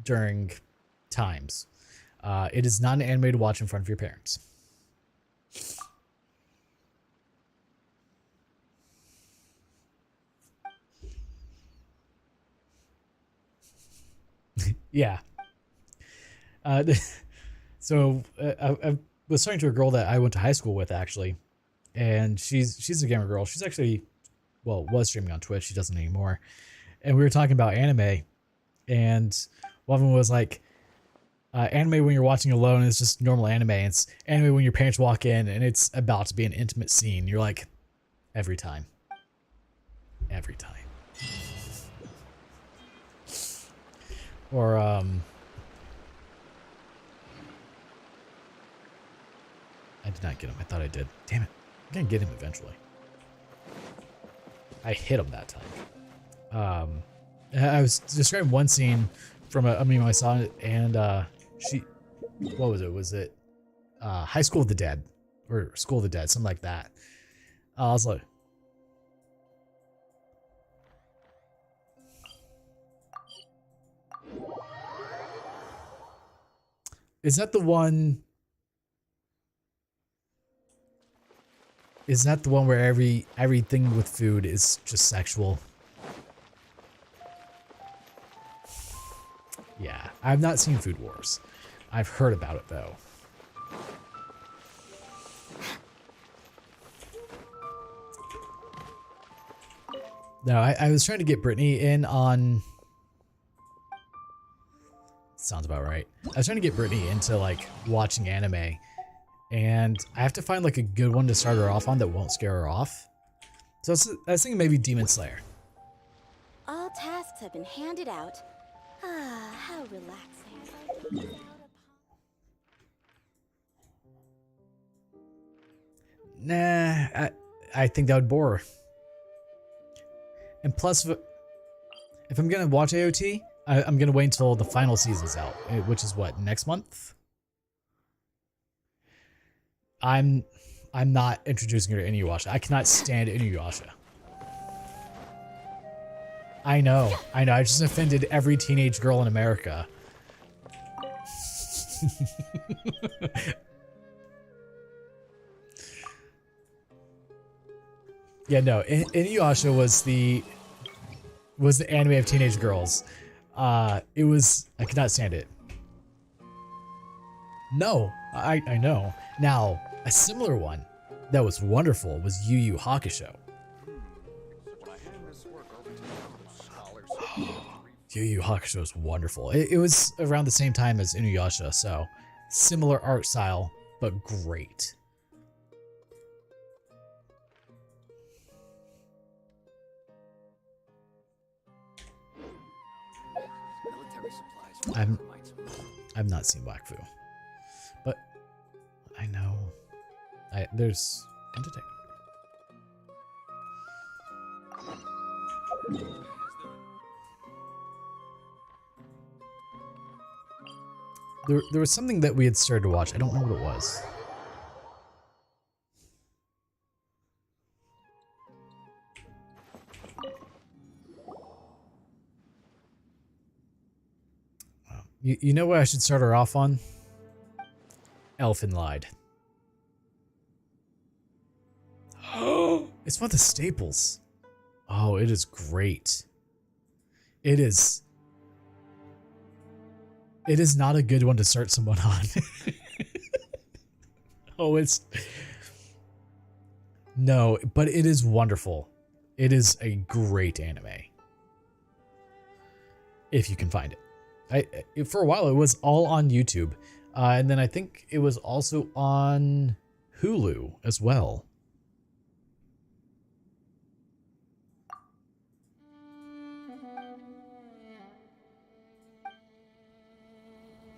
during times. It is not an anime to watch in front of your parents. Yeah. So I was talking to a girl that I went to high school with, actually, and she's a gamer girl. She's actually, well, was streaming on Twitch. She doesn't anymore. And we were talking about anime, and one of them was like, anime when you're watching alone is just normal anime. It's anime when your parents walk in and it's about to be an intimate scene. You're like, every time. Every time. Or, I did not get him. I thought I did. Damn it. I'm gonna get him eventually. I hit him that time. I was describing one scene from a meme I saw, and what was it? Was it High School of the Dead? Or School of the Dead, something like that. I was like, is that the one? Is that the one where everything with food is just sexual? Yeah, I've not seen Food Wars. I've heard about it though. No, I was trying to get Brittany in on... Sounds about right. I was trying to get Brittany into like watching anime, and I have to find like a good one to start her off on that won't scare her off. So I was thinking maybe Demon Slayer. All tasks have been handed out. Ah, how relaxing. Nah, I think that would bore her. And plus, if I'm gonna watch AOT, I'm gonna wait until the final season's out, which is what, next month? I'm not introducing her to Inuyasha. I cannot stand Inuyasha. I know. I just offended every teenage girl in America. Yeah, no. Inuyasha was the anime of teenage girls. I could not stand it. No, I know. Now, A similar one that was wonderful was Yu Yu Hakusho. Yu Yu Hakusho is wonderful. It was around the same time as Inuyasha, so similar art style, but great. I've not seen Wakfu, but I know there's Undetected. There was something that we had started to watch. I don't know what it was. You know what I should start her off on? Elfen Lied. It's one of the staples. Oh, it is great. It is not a good one to start someone on. Oh, no, but it is wonderful. It is a great anime. If you can find it. For a while, it was all on YouTube. And then I think it was also on Hulu as well.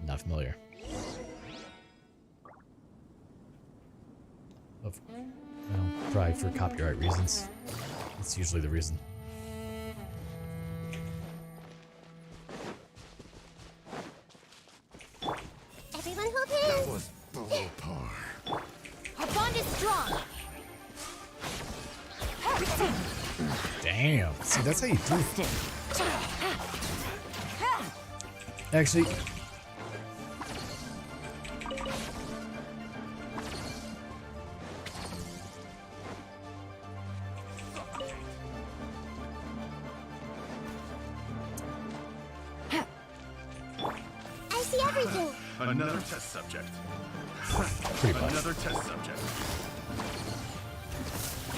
Not familiar. Well, probably for copyright reasons. That's usually the reason. Everyone hold hands. That was below par. Our bond is strong. Damn. See, that's how you do it. Actually, I see everything. Another test subject. Pretty much. Another test subject.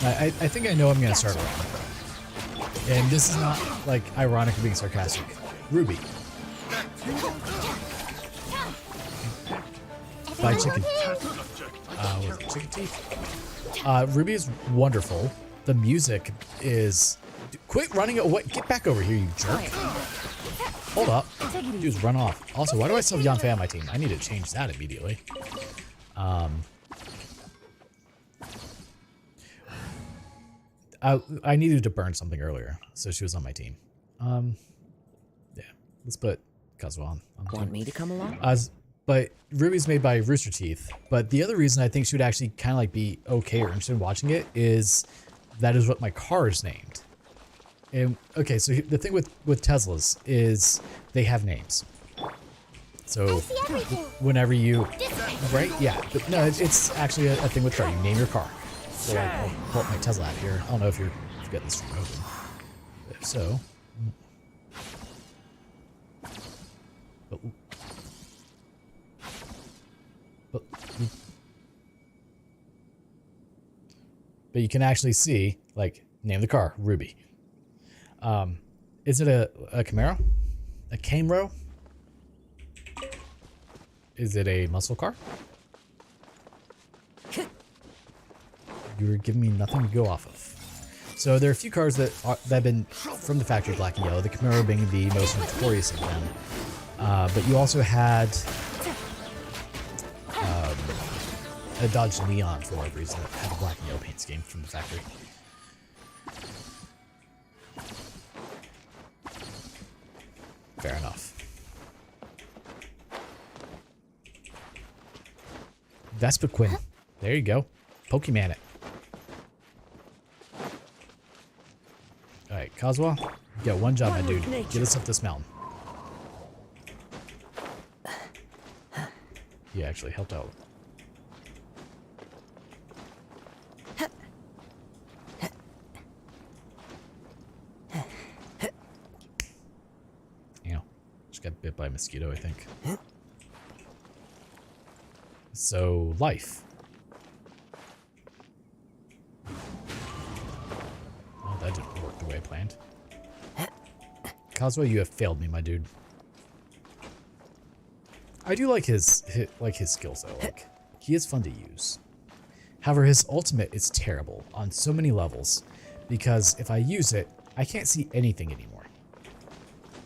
I think I know I'm going to start with. And this is not, like, ironic or being sarcastic. Ruby. By Chicken. Was it Chicken Teeth? Ruby is wonderful. The music is... Quit running away. Get back over here, you jerk. Hold up. Dudes, run off. Also, why do I still have Yanfei on my team? I need to change that immediately. I needed to burn something earlier, so she was on my team. Yeah, let's put Kazuha on the Want team. me to come along? But Ruby's made by Rooster Teeth. But the other reason I think she would actually kind of like be okay or interested in watching it is that is what my car is named. And okay, so the thing with Teslas is they have names. So whenever you, right? Yeah, but no, it's actually a thing with car. You name your car. So like, I'll pull up my Tesla app here. I don't know if you're getting this from open. If so, but you can actually see, like, name the car, Ruby. Is it a Camaro? A Camaro? Is it a muscle car? You're giving me nothing to go off of. So there are a few cars that have been from the factory, black and yellow, the Camaro being the most notorious of them. But you also had a Dodge Neon for whatever reason that had a black and yellow paint scheme from the factory. Fair enough. Vespa Quinn. There you go. Pokemon it. Alright, Kazuha, you got one job, my dude. Get us up this mountain. He actually helped out. Just got bit by a mosquito, I think. So, life. I planned. Kazuha, you have failed me, my dude. I do like his skills though. Like, he is fun to use. However, his ultimate is terrible on so many levels because if I use it, I can't see anything anymore.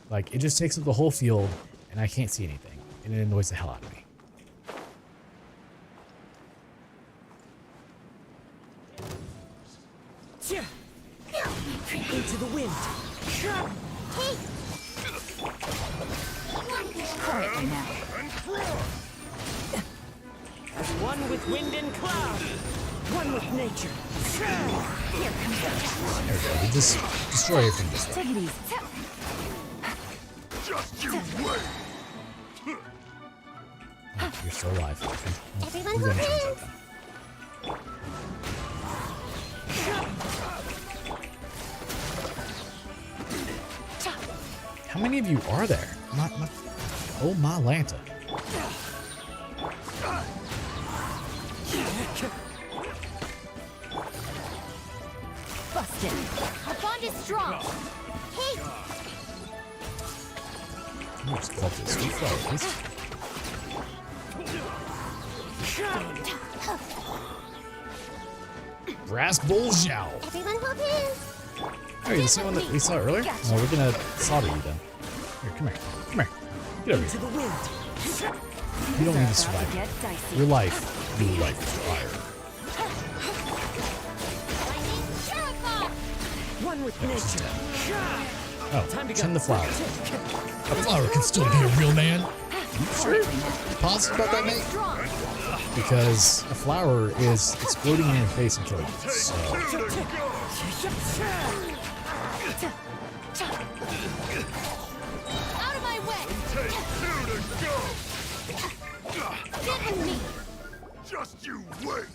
Like, it just takes up the whole field and I can't see anything, and it annoys the hell out of me. Into the wind. Quietly now. As one with wind and cloud. One with nature. Here comes the catch. There we go. We just destroy everything this way. Take it easy. Just you wait. Oh, you're still alive. Okay. Everyone We're gonna move change in. that then. How many of you are there? Oh my Lanta. Busted. Our bond is strong. Hey, I'm just collect this sweet flowers. Brass Bull Zhao. everyone move in. Are you the same one that we saw earlier? No, we're gonna slaughter you then. Here, come here. Come here. Get over Into here. the wind. You don't need to Things are about survive. get dicey. Your life is fire. One with Yeah, she's nature. dead. Time Oh, to tend go. the flower. A flower can still be a real man. You sure? Positive about that, mate? Because a flower is exploding in your face and killing you. So, Out of my way. Get me. Just you wait.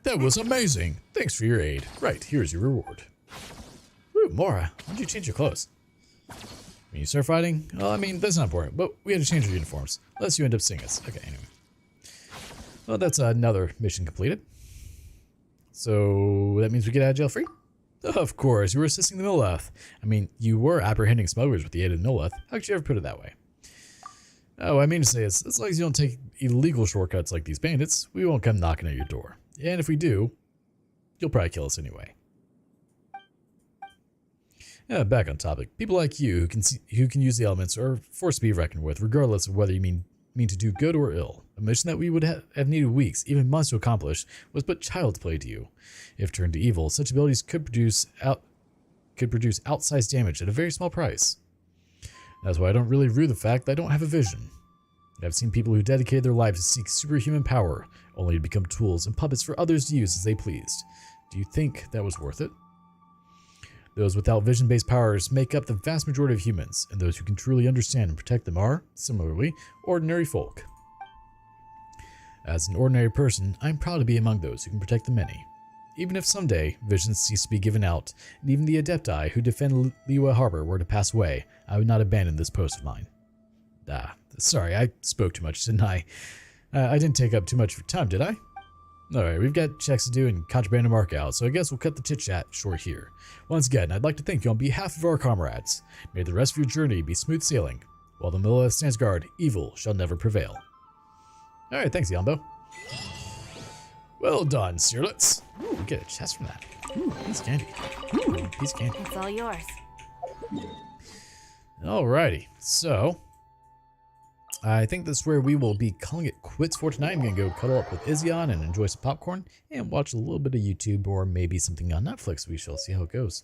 that was amazing. Thanks for your aid. Right, here's your reward. Woo, Mora, why'd you change your clothes? When you start fighting? Well, I mean, that's not important, but we had to change our uniforms. Unless you end up seeing us. Okay, anyway. Well, that's another mission completed. So, that means we get out of jail free? Of course, you were assisting the Milleth. I mean, you were apprehending smugglers with the aid of the Milleth. How could you ever put it that way? Oh, I mean to say is, as long as you don't take illegal shortcuts like these bandits, we won't come knocking at your door. And if we do, you'll probably kill us anyway. Back on topic. People like you who can use the elements are forced to be reckoned with, regardless of whether you mean to do good or ill. A mission that we would have needed weeks, even months to accomplish, was but child's play to you. If turned to evil, such abilities could produce outsized damage at a very small price. That's why I don't really rue the fact that I don't have a vision. I've seen people who dedicated their lives to seek superhuman power, only to become tools and puppets for others to use as they pleased. Do you think that was worth it? Those without vision-based powers make up the vast majority of humans, and those who can truly understand and protect them are, similarly, ordinary folk. As an ordinary person, I'm proud to be among those who can protect the many. Even if someday visions cease to be given out, and even the Adepti who defend Liyue Harbor were to pass away, I would not abandon this post of mine. Sorry, I spoke too much, didn't I? I didn't take up too much of your time, did I? Alright, we've got checks to do and contraband to mark out, so I guess we'll cut the chit-chat short here. Once again, I'd like to thank you on behalf of our comrades. May the rest of your journey be smooth sailing. While the Milleth stands guard, evil shall never prevail. Alright, thanks, Yambo. Well done, Searlets. Ooh, we get a chest from that. Ooh, piece of candy. Ooh, piece of candy. It's all yours. Alrighty, so I think that's where we will be calling it quits for tonight. I'm going to go cuddle up with Izzion and enjoy some popcorn and watch a little bit of YouTube or maybe something on Netflix. We shall see how it goes.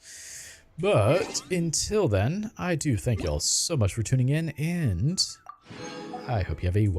But until then, I do thank you all so much for tuning in, and I hope you have a wonderful